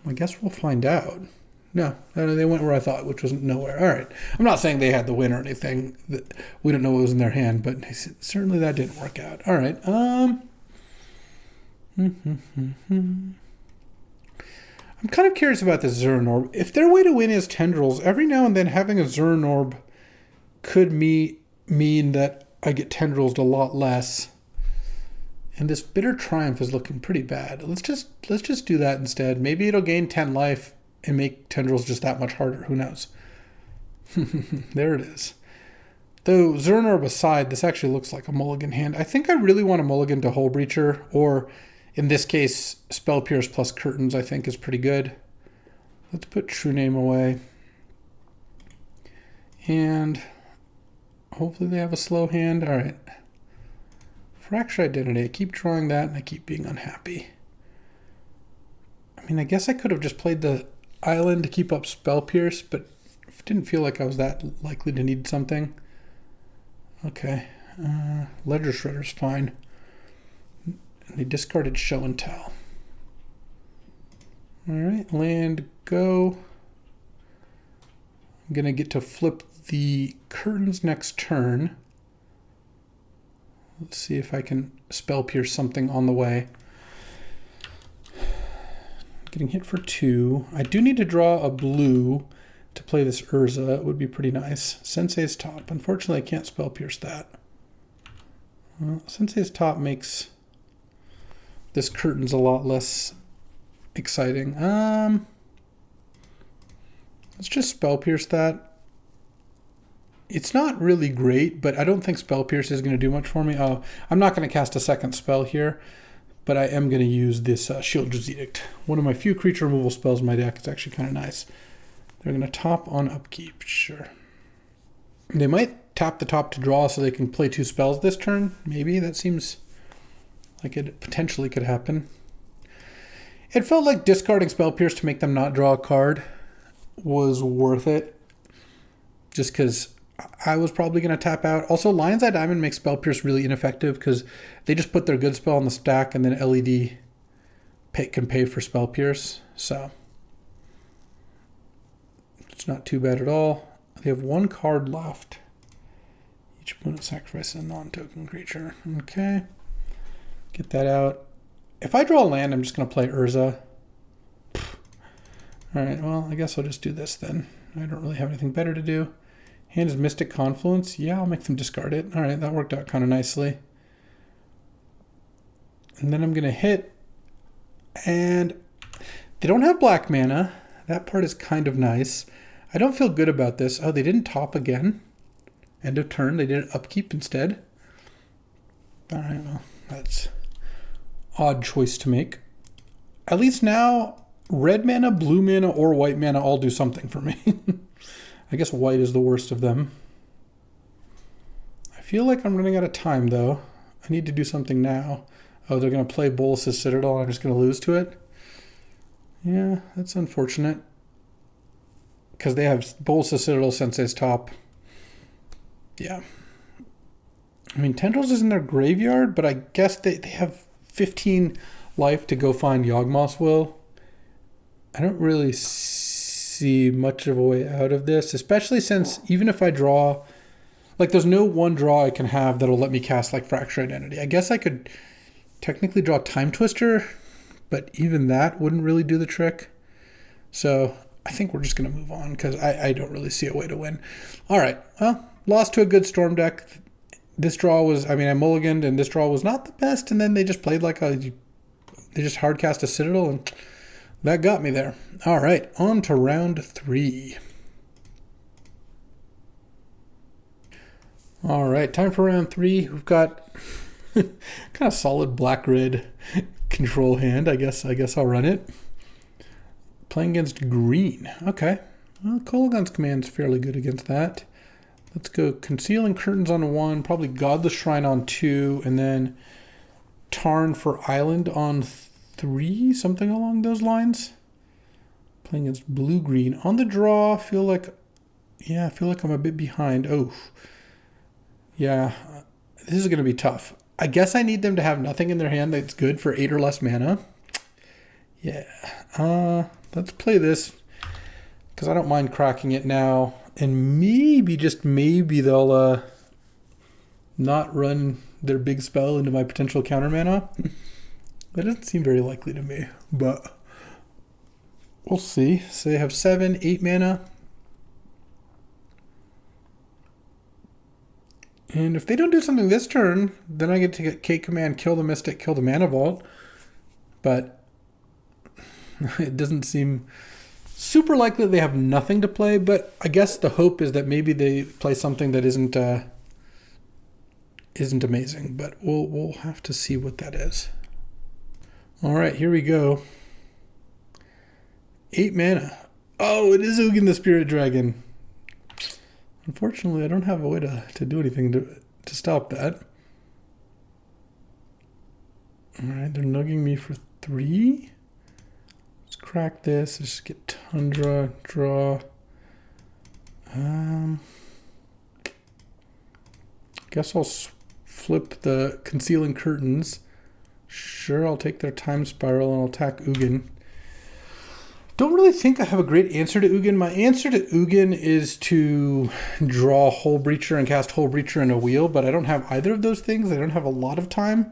I guess we'll find out. No, they went where I thought, which was nowhere. All right. I'm not saying they had the win or anything. We don't know what was in their hand, but certainly that didn't work out. All right. I'm kind of curious about this Zern Orb. If their way to win is tendrils, every now and then having a Zern Orb could mean that I get tendrils a lot less. And this Bitter Triumph is looking pretty bad. Let's just do that instead. Maybe it'll gain 10 life and make tendrils just that much harder. Who knows? There it is. Though Zern Orb aside, this actually looks like a mulligan hand. I think I really want a mulligan to Hull Breacher, or in this case, Spell Pierce plus Curtains I think is pretty good. Let's put True Name away. And hopefully they have a slow hand. All right. Fracture Identity. I keep drawing that and I keep being unhappy. I mean, I guess I could have just played the island to keep up Spell Pierce, but it didn't feel like I was that likely to need something. Okay. Ledger Shredder's fine. And they discarded Show and Tell. All right, land, go. I'm going to get to flip the Curtains next turn. Let's see if I can Spell Pierce something on the way. Getting hit for 2. I do need to draw a blue to play this Urza. It would be pretty nice. Sensei's Top. Unfortunately, I can't Spell Pierce that. Well, Sensei's Top makes this Curtains a lot less exciting. Let's just Spell Pierce that. It's not really great, but I don't think Spell Pierce is going to do much for me. Oh, I'm not going to cast a second spell here, but I am going to use this Shieldred's Edict. One of my few creature removal spells in my deck. It's actually kind of nice. They're going to top on upkeep, sure. They might tap the top to draw so they can play 2 spells this turn. Maybe that seems like it potentially could happen. It felt like discarding Spell Pierce to make them not draw a card was worth it, just because I was probably going to tap out. Also, Lion's Eye Diamond makes Spell Pierce really ineffective because they just put their good spell on the stack and then LED can pay for Spell Pierce. So it's not too bad at all. They have 1 card left. Each opponent sacrifices a non-token creature. Okay. Get that out. If I draw a land, I'm just going to play Urza. All right, well, I guess I'll just do this then. I don't really have anything better to do. Hand is Mystic Confluence. Yeah, I'll make them discard it. All right, that worked out kind of nicely. And then I'm going to hit. And they don't have black mana. That part is kind of nice. I don't feel good about this. Oh, they didn't top again. End of turn. They did upkeep instead. All right, well, that's odd choice to make. At least now, red mana, blue mana, or white mana all do something for me. I guess white is the worst of them. I feel like I'm running out of time, though. I need to do something now. Oh, they're going to play Bolas's Citadel, and I'm just going to lose to it? Yeah, that's unfortunate. Because they have Bolas's Citadel, Sensei's Top. Yeah. I mean, Tendrils is in their graveyard, but I guess they have 15 life to go find Yawgmoth's Will. I don't really see much of a way out of this, especially since even if I draw, like there's no one draw I can have that'll let me cast like Fracture Identity. I guess I could technically draw Time Twister, but even that wouldn't really do the trick. So I think we're just going to move on because I don't really see a way to win. All right, well, lost to a good Storm deck. This draw was, I mulliganed, and this draw was not the best, and then they just played they just hard cast a Citadel, and that got me there. All right, on to round 3. All right, time for round 3. We've got kind of solid black-red control hand. I guess I'll run it. Playing against green. Okay. Well, Kolaghan's Command's fairly good against that. Let's go Concealing Curtains on 1, probably Godless Shrine on 2, and then Tarn for Island on 3, something along those lines. Playing against blue-green. On the draw, I feel like I'm a bit behind. Oh, yeah, this is going to be tough. I guess I need them to have nothing in their hand that's good for 8 or less mana. Yeah, let's play this because I don't mind cracking it now. And maybe, just maybe, they'll not run their big spell into my potential counter mana. That doesn't seem very likely to me, but we'll see. So they have 7, 8 mana. And if they don't do something this turn, then I get to get K command, kill the Mystic, kill the Mana Vault. But it doesn't seem super likely they have nothing to play. But I guess the hope is that maybe they play something that isn't amazing. But we'll have to see what that is. All right, here we go. 8 mana. Oh, it is Ugin the Spirit Dragon. Unfortunately, I don't have a way to do anything to stop that. All right, they're nugging me for 3. Let's crack this. Let's just get Tundra, draw. Guess I'll flip the Concealing Curtains. Sure, I'll take their Time Spiral and I'll attack Ugin. Don't really think I have a great answer to Ugin. My answer to Ugin is to draw Hole Breacher and cast Hole Breacher in a wheel, but I don't have either of those things. I don't have a lot of time.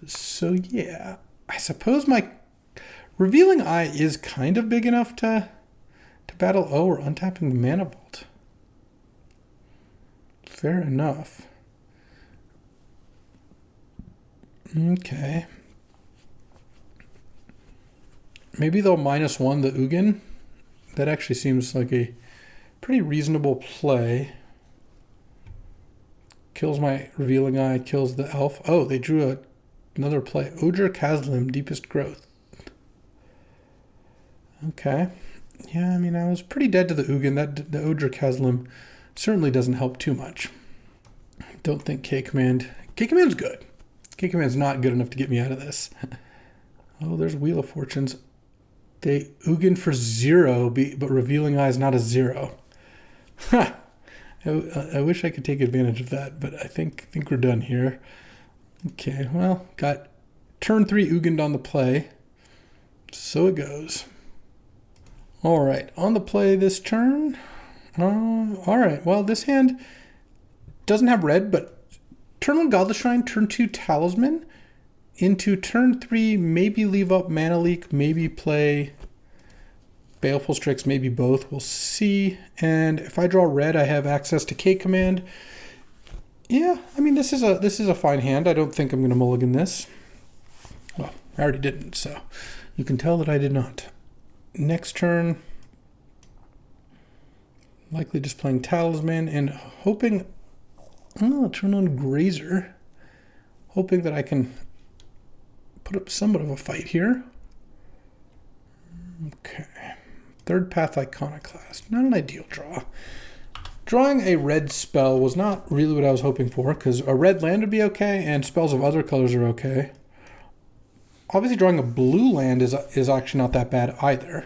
So yeah, I suppose my Revealing Eye is kind of big enough to battle. Oh, we're untapping the Mana Vault. Fair enough. Okay. Maybe they'll -1 the Ugin. That actually seems like a pretty reasonable play. Kills my Revealing Eye, kills the elf. Oh, they drew another play. Odra Kaslim, Deepest Growth. Okay. Yeah, I mean, I was pretty dead to the Ugin. The Odra Kaslim certainly doesn't help too much. Don't think K-Command. K-Command's good. K-Command's not good enough to get me out of this. Oh, there's Wheel of Fortunes. They Ugin for 0, but Revealing Eye is not a 0. Ha! I wish I could take advantage of that, but I think we're done here. Okay, well, got turn 3 Ugin on the play. So it goes. All right, on the play this turn. All right, well, this hand doesn't have red, but turn 1 Godless Shrine, turn 2 Talisman. Into turn 3, maybe leave up Mana Leak, maybe play Baleful Strix, maybe both. We'll see. And if I draw red, I have access to K command. Yeah, I mean, this is a fine hand. I don't think I'm going to mulligan this. Well, I already didn't, so you can tell that I did not. Next turn, likely just playing Talisman and hoping. Oh, turn on Grazer, hoping that I can put up somewhat of a fight here. Okay. Third Path Iconoclast. Not an ideal draw. Drawing a red spell was not really what I was hoping for, because a red land would be okay, and spells of other colors are okay. Obviously, drawing a blue land is actually not that bad either.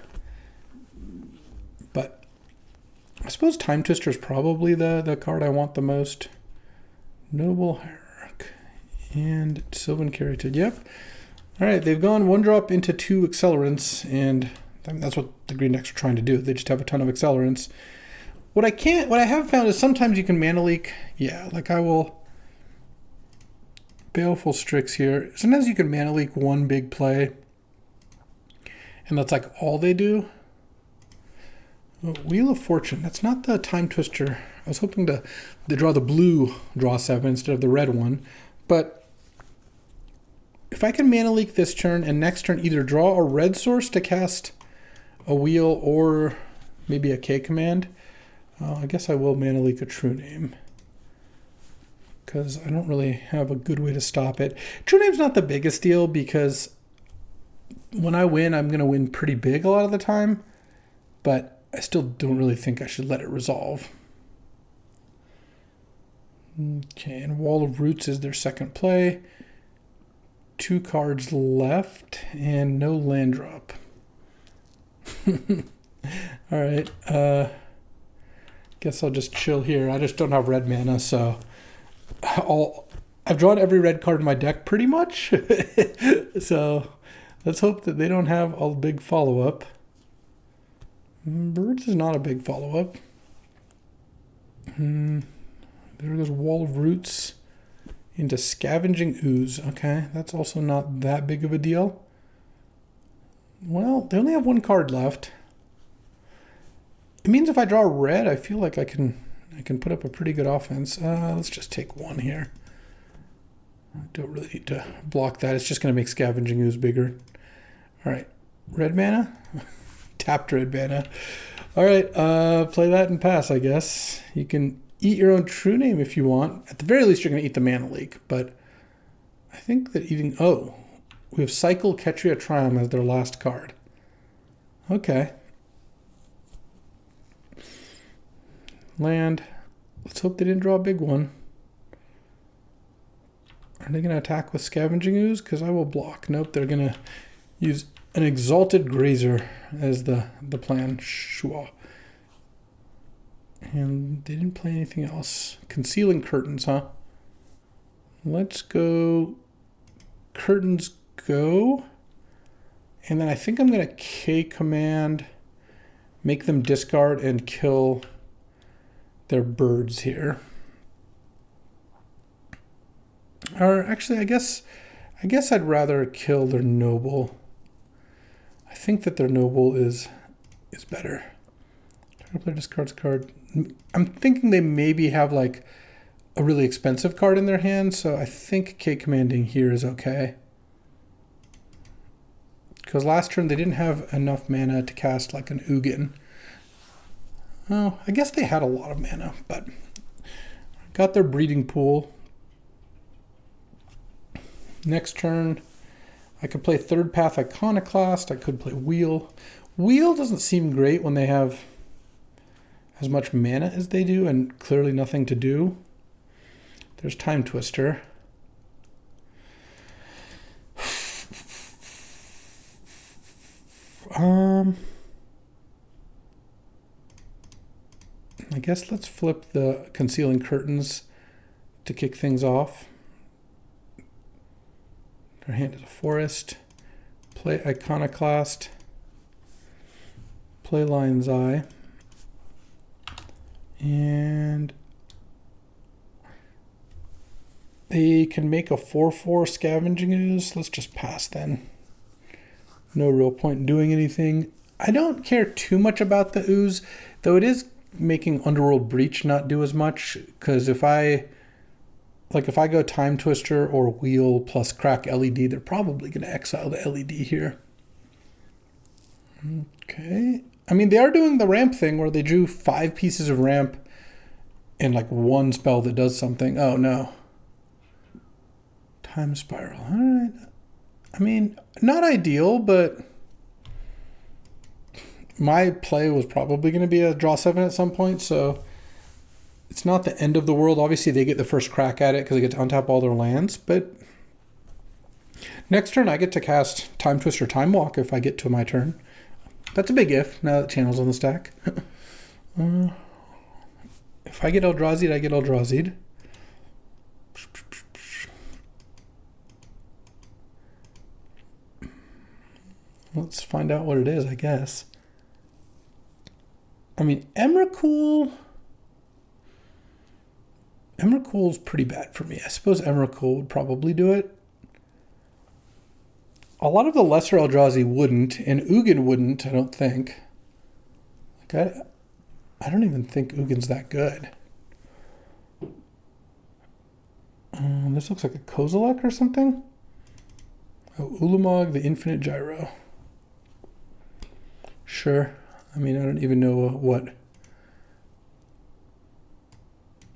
But I suppose Time Twister is probably the card I want the most. Noble Hierarch. And Sylvan Caryatid. Yep. All right, they've gone 1 drop into 2 accelerants, and that's what the green decks are trying to do. They just have a ton of accelerants. What I have found is sometimes you can Mana Leak. Yeah, like I will Baleful Strix here. Sometimes you can Mana Leak 1 big play, and that's like all they do. Wheel of Fortune. That's not the Time Twister. I was hoping to draw the blue draw 7 instead of the red one, but if I can Mana Leak this turn and next turn either draw a red source to cast a wheel or maybe a K command, I guess I will Mana Leak a True Name, because I don't really have a good way to stop it. True Name's not the biggest deal, because when I win, I'm going to win pretty big a lot of the time, but I still don't really think I should let it resolve. Okay, and Wall of Roots is their second play. 2 cards left and no land drop. All right. Guess I'll just chill here. I just don't have red mana, so I've drawn every red card in my deck pretty much. So let's hope that they don't have a big follow-up. Birds is not a big follow-up. There goes Wall of Roots into Scavenging Ooze. Okay, that's also not that big of a deal. Well, they only have one card left. It means if I draw red, I feel like I can put up a pretty good offense. Let's just take one here. I don't really need to block that. It's just going to make Scavenging Ooze bigger. All right, red mana? Tapped red mana. All right, play that and pass, I guess. You can eat your own true name if you want. At the very least, you're going to eat the mana leak, but I think that eating... Oh, we have Cycle Ketria Triumph as their last card. Okay. Land. Let's hope they didn't draw a big one. Are they going to attack with Scavenging Ooze? Because I will block. Nope, they're going to use an Exalted Grazer as the plan. Shua. And they didn't play anything else. Concealing Curtains, huh? Let's go... Curtains go. And then I think I'm going to K-command, make them discard and kill their birds here. Or actually, I guess I'd rather kill their noble. I think that their noble is better. Target player discards a card. I'm thinking they maybe have like a really expensive card in their hand, so I think K-commanding here is okay. Because last turn they didn't have enough mana to cast like an Ugin. Oh, I guess they had a lot of mana, but got their breeding pool. Next turn, I could play Third Path Iconoclast. I could play Wheel. Wheel doesn't seem great when they have as much mana as they do and clearly nothing to do. There's Time Twister. I guess let's flip the Concealing Curtains to kick things off. Their hand is a forest. Play Iconoclast. Play Lion's Eye. And they can make a 4/4 Scavenging Ooze. Let's just pass then. No real point in doing anything. I don't care too much about the Ooze, though it is making Underworld Breach not do as much, because if I go Time Twister or Wheel plus Crack LED, they're probably going to exile the LED here. Okay. I mean, they are doing the ramp thing where they drew 5 pieces of ramp and like one spell that does something. Oh, no. Time Spiral. All right. I mean, not ideal, but my play was probably going to be a draw 7 at some point, so it's not the end of the world. Obviously, they get the first crack at it because they get to untap all their lands, but next turn I get to cast Time Twister Time Walk if I get to my turn. That's a big if, now that Channel's on the stack. If I get Eldrazi'd, I get Eldrazi'd. Let's find out what it is, I guess. I mean, Emrakul's pretty bad for me. I suppose Emrakul would probably do it. A lot of the lesser Eldrazi wouldn't, and Ugin wouldn't, I don't think. Like I don't even think Ugin's that good. This looks like a Kozilek or something. Oh, Ulamog, the Infinite Gyro. Sure. I mean, I don't even know what.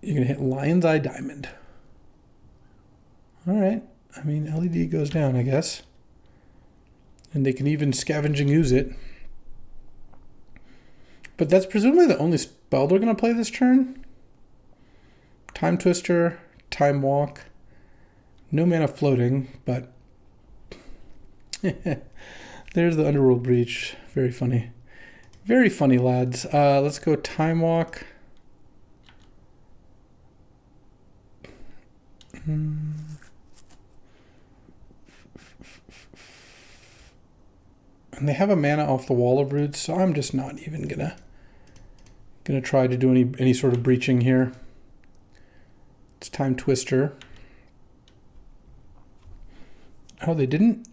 You're going to hit Lion's Eye Diamond. All right. I mean, LED goes down, I guess. And they can even Scavenging Ooze it. But that's presumably the only spell they're going to play this turn. Time Twister, Time Walk. No mana floating, but... There's the Underworld Breach. Very funny. Very funny, lads. Let's go Time Walk. And they have a mana off the Wall of Roots, so I'm just not even gonna try to do any sort of breaching here. It's Time Twister. Oh, they didn't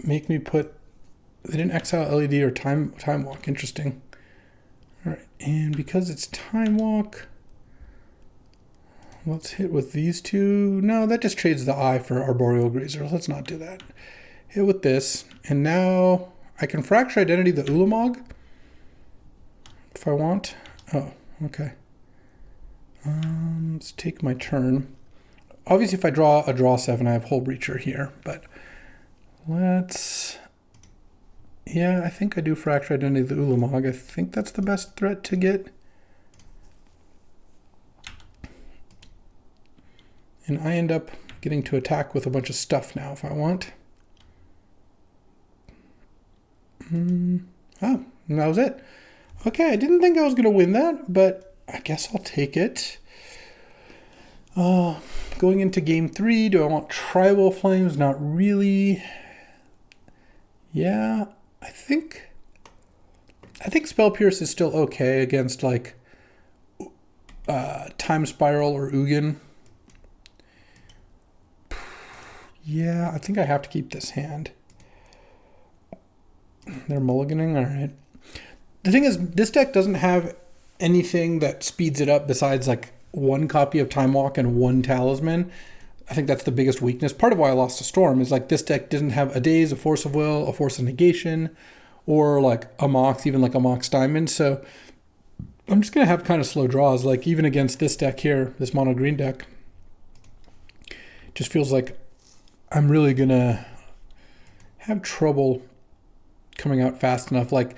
make me put. They didn't exile LED or time walk. Interesting. All right, and because it's Time Walk, let's hit with these two. No, that just trades the eye for Arboreal Grazer. Let's not do that. Hit with this, and now I can Fracture Identity the Ulamog if I want. Oh, okay. Let's take my turn. Obviously, if I draw a draw 7, I have Hull Breacher here, but let's... Yeah, I think I do Fracture Identity the Ulamog. I think that's the best threat to get. And I end up getting to attack with a bunch of stuff now if I want. Oh, and that was it. Okay, I didn't think I was going to win that, but I guess I'll take it. Going into game 3, do I want Tribal Flames? Not really. Yeah, I think Spell Pierce is still okay against like Time Spiral or Ugin. Yeah, I think I have to keep this hand. They're mulliganing, all right. The thing is, this deck doesn't have anything that speeds it up besides like one copy of Time Walk and one Talisman. I think that's the biggest weakness. Part of why I lost to Storm is like this deck didn't have a Daze, a Force of Will, a Force of Negation, or like a Mox, even like a Mox Diamond. So I'm just going to have kind of slow draws. Like even against this deck here, this mono green deck, just feels like I'm really going to have trouble coming out fast enough. Like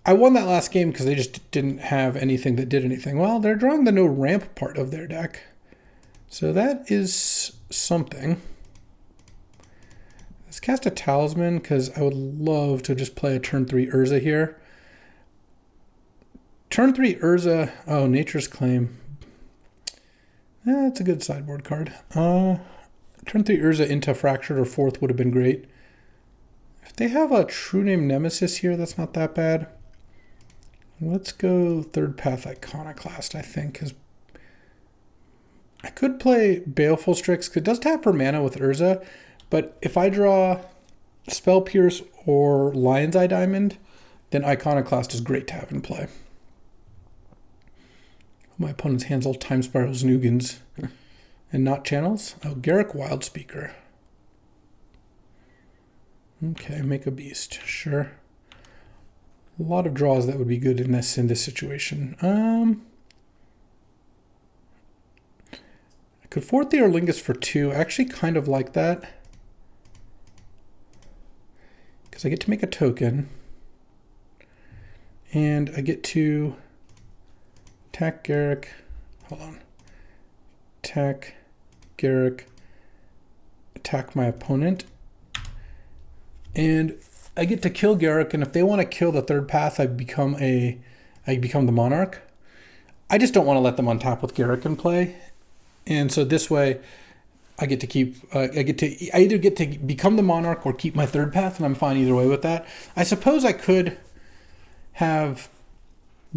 I won that last game because they just didn't have anything that did anything. Well, they're drawing the no ramp part of their deck. So that is something. Let's cast a Talisman because I would love to just play a turn 3 Urza here. Turn 3 Urza, oh, Nature's Claim. That's a good sideboard card. Turn 3 Urza into Fractured or 4th would have been great. If they have a True Name Nemesis here, that's not that bad. Let's go Third Path Iconoclast, I think, because I could play Baleful Strix, because it does tap for mana with Urza, but if I draw Spell Pierce or Lion's Eye Diamond, then Iconoclast is great to have in play. My opponent's hands all Time Spirals and Ugins, and not channels. Oh, Garruk Wildspeaker. Okay, make a beast, sure. A lot of draws that would be good in this situation. I could 4th the Orlingus for 2. I actually kind of like that. Because I get to make a token. And I get to attack Garruk. Hold on. Attack Garruk. Attack my opponent. And I get to kill Garruk, and if they want to kill the Third Path, I become the Monarch. I just don't want to let them untap with Garruk in play. And so this way, I get to keep, I either get to become the Monarch or keep my Third Path, and I'm fine either way with that. I suppose I could have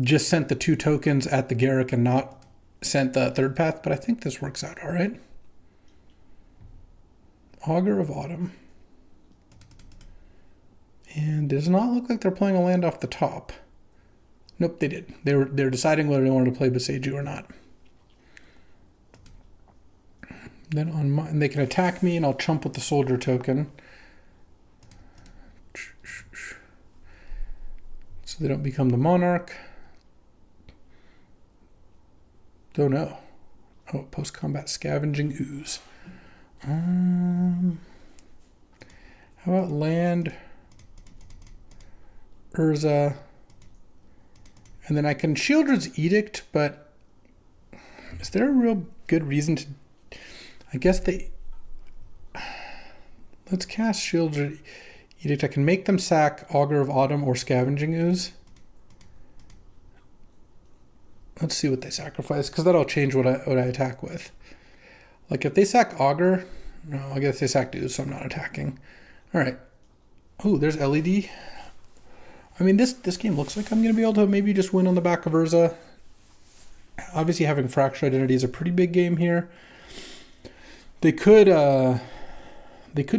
just sent the 2 tokens at the Garruk and not sent the Third Path, but I think this works out all right. Augur of Autumn. And it does not look like they're playing a land off the top. Nope, they did. They're deciding whether they wanted to play Boseiju or not. Then on mine, they can attack me, and I'll chump with the Soldier token. So they don't become the Monarch. Don't know. Oh, post-combat Scavenging Ooze. How about land Urza? And then I can Shieldred's Edict, but is there a real good reason to... I guess they... Let's cast Shieldred Edict, I can make them sack Augur of Autumn or Scavenging Ooze. Let's see what they sacrifice, because that'll change what I attack with. Like if they sack Augur, no, I guess they sacked Ooze, so I'm not attacking. All right. Oh, there's LED. I mean, this game looks like I'm going to be able to maybe just win on the back of Urza. Obviously, having Fractured Identity is a pretty big game here. They could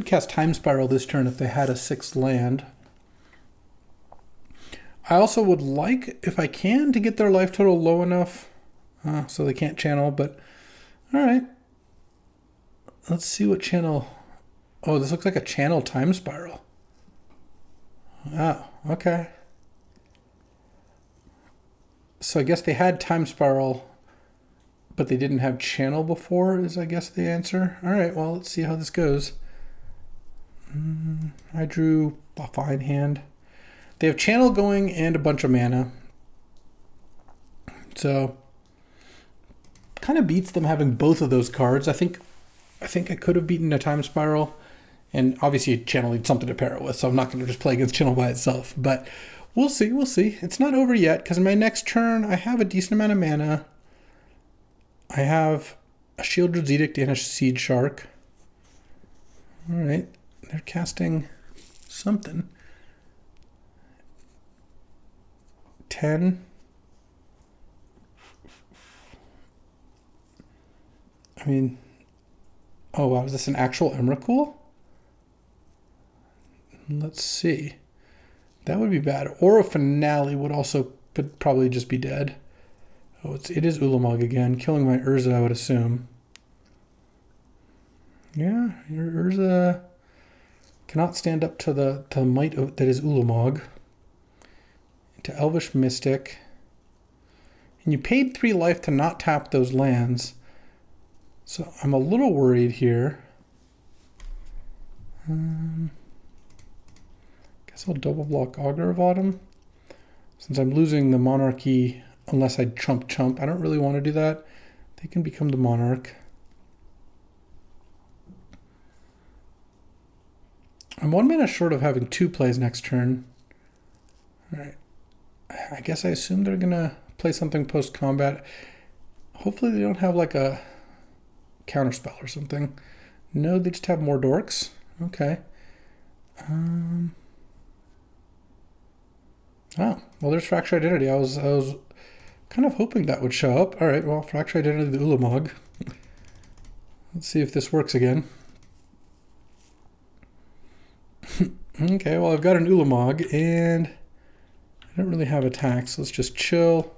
cast Time Spiral this turn if they had a 6th land. I also would like, if I can, to get their life total low enough so they can't channel, but all right. Let's see what channel. Oh, this looks like a channel Time Spiral. Oh, okay. So I guess they had Time Spiral, but they didn't have channel before, is I guess the answer. All right, well, let's see how this goes. I drew a fine hand. They have channel going and a bunch of mana. So kind of beats them having both of those cards. I think I could have beaten a Time Spiral, and obviously channel needs something to pair it with, so I'm not going to just play against channel by itself. But we'll see. It's not over yet, because in my next turn I have a decent amount of mana. I have a Shieldred's Edict and a Seed Shark. All right, they're casting something. 10. I mean, oh wow, is this an actual Emrakul? Let's see. That would be bad. Or a Finale would also probably just be dead. Oh, it is Ulamog again, killing my Urza, I would assume. Yeah, your Urza cannot stand up to the might that is Ulamog. To Elvish Mystic. And you paid 3 life to not tap those lands. So I'm a little worried here. Guess I'll double block Augur of Autumn. Since I'm losing the Monarchy, unless I chump. I don't really want to do that. They can become the Monarch. I'm 1 mana short of having 2 plays next turn. All right. I guess I assume they're going to play something post-combat. Hopefully they don't have like a counterspell or something. No, they just have more dorks. Okay. Oh, well, there's Fractured Identity. I was kind of hoping that would show up. All right, well, Fractured Identity, the Ulamog. Let's see if this works again. Okay, well, I've got an Ulamog, and I don't really have attacks. Let's just chill.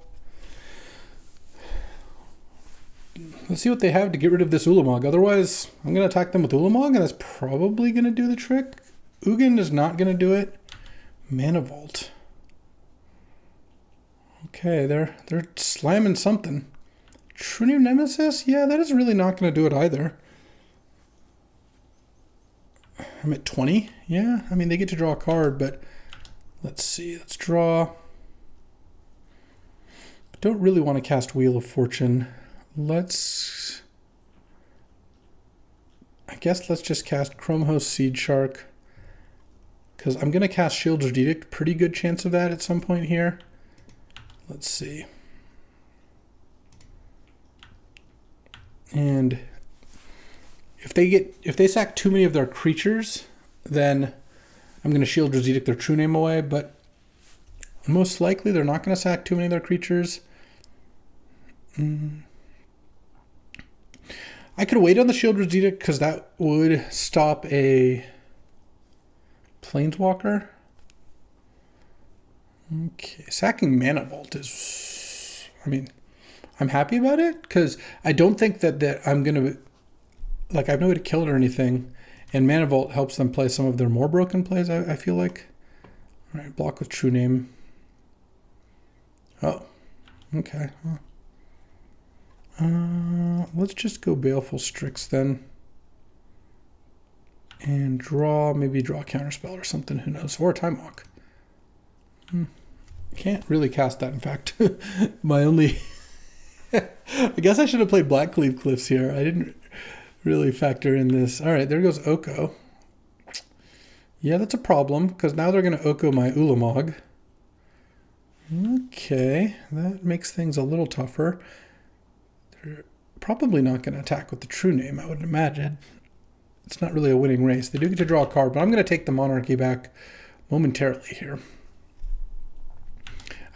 Let's see what they have to get rid of this Ulamog. Otherwise, I'm going to attack them with Ulamog, and that's probably going to do the trick. Ugin is not going to do it. Mana Vault. Okay, they're slamming something. True Name Nemesis? Yeah, that is really not going to do it either. I'm at 20. Yeah, I mean, they get to draw a card, but let's see. Let's draw. Don't really want to cast Wheel of Fortune. I guess let's just cast Chromehose Seed Shark, because I'm going to cast Shieldred's Edict. Pretty good chance of that at some point here. Let's see. And if they sack too many of their creatures, then I'm going to Shieldred's Edict their True Name away, but most likely they're not going to sack too many of their creatures. I could wait on the Shieldred's Edict because that would stop a Planeswalker. Okay, sacking Mana Vault is, I mean, I'm happy about it because I don't think that I'm going to, like, I have no way to kill it or anything, and Mana Vault helps them play some of their more broken plays, I feel like. All right, block with True Name. Oh, okay. Let's just go Baleful Strix then. And maybe draw a Counterspell or something, who knows, or a Time Walk. Can't really cast that, in fact. My only... I guess I should have played Blackcleave Cliffs here. I didn't really factor in this. All right, there goes Oko. Yeah, that's a problem, because now they're going to Oko my Ulamog. Okay, that makes things a little tougher. They're probably not going to attack with the true name, I would imagine. It's not really a winning race. They do get to draw a card, but I'm going to take the Monarchy back momentarily here.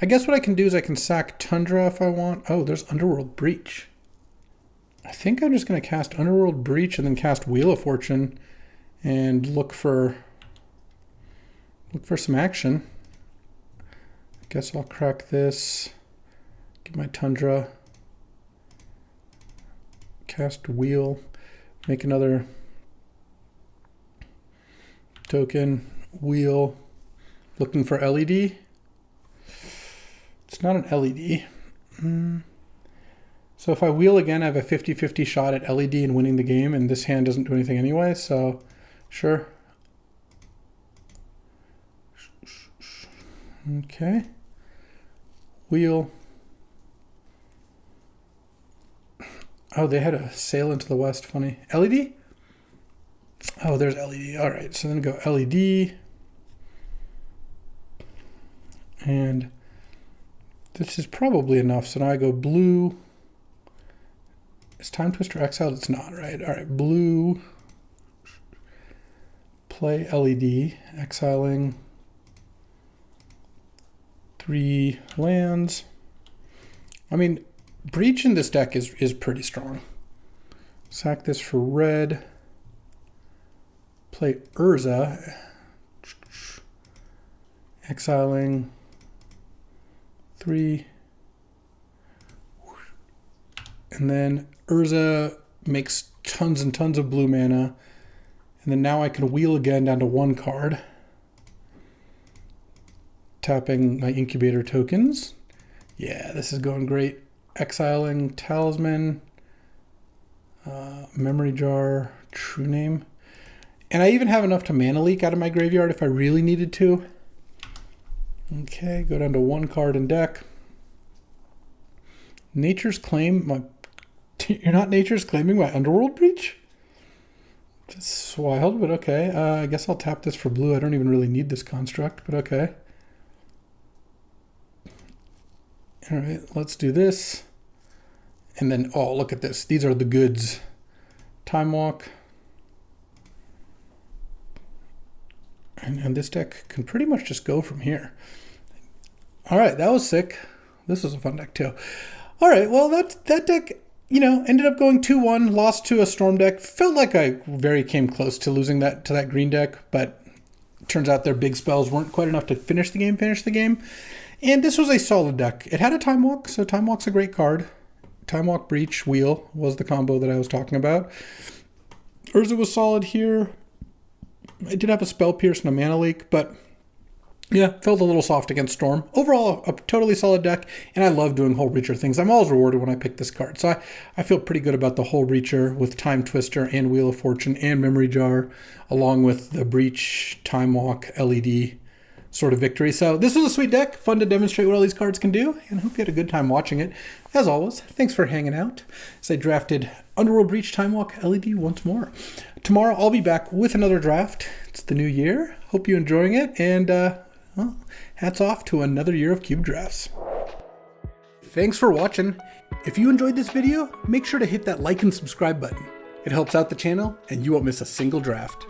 I guess what I can do is I can sack Tundra if I want. Oh, there's Underworld Breach. I think I'm just going to cast Underworld Breach and then cast Wheel of Fortune and look for some action. I guess I'll crack this. Get my Tundra. Cast Wheel. Make another token. Wheel. Looking for LED. It's not an LED. So if I wheel again, I have a 50-50 shot at LED and winning the game, and this hand doesn't do anything anyway, so sure. Okay. Wheel. Oh, they had a sail into the west, funny. LED? Oh, there's LED. All right, so then go LED. And this is probably enough, so now I go blue. Is Time Twister exiled? It's not, right? All right, blue. Play LED, exiling 3 lands. I mean, Breach in this deck is pretty strong. Sack this for red. Play Urza. Exiling 3. And then Urza makes tons and tons of blue mana. And then now I can wheel again down to 1 card. Tapping my incubator tokens. Yeah, this is going great. Exiling Talisman. Memory Jar. True Name. And I even have enough to mana leak out of my graveyard if I really needed to. Okay, go down to 1 card in deck. Nature's Claim. You're not Nature's Claiming my Underworld Breach? That's wild, but okay. I guess I'll tap this for blue. I don't even really need this construct, but okay. All right, let's do this. And then, oh, look at this. These are the goods. Time Walk. And this deck can pretty much just go from here. All right, that was sick. This was a fun deck too. All right, well, that deck, you know, ended up going 2-1, lost to a Storm deck. Felt like I very came close to losing that to that green deck, but turns out their big spells weren't quite enough to finish the game. And this was a solid deck. It had a Time Walk, so Time Walk's a great card. Time Walk, Breach, Wheel was the combo that I was talking about. Urza was solid here. I did have a Spell Pierce and a Mana Leak, but yeah, felt a little soft against Storm. Overall, a totally solid deck, and I love doing Hull Breacher things. I'm always rewarded when I pick this card. So I feel pretty good about the Hull Breacher with Time Twister and Wheel of Fortune and Memory Jar, along with the Breach, Time Walk, LED sort of victory. So this was a sweet deck, fun to demonstrate what all these cards can do, and I hope you had a good time watching it. As always, thanks for hanging out as I drafted Underworld Breach, Time Walk, LED once more. Tomorrow I'll be back with another draft. It's the new year. Hope you're enjoying it, and well, hats off to another year of Cube Drafts. Thanks for watching. If you enjoyed this video, make sure to hit that like and subscribe button. It helps out the channel, and you won't miss a single draft.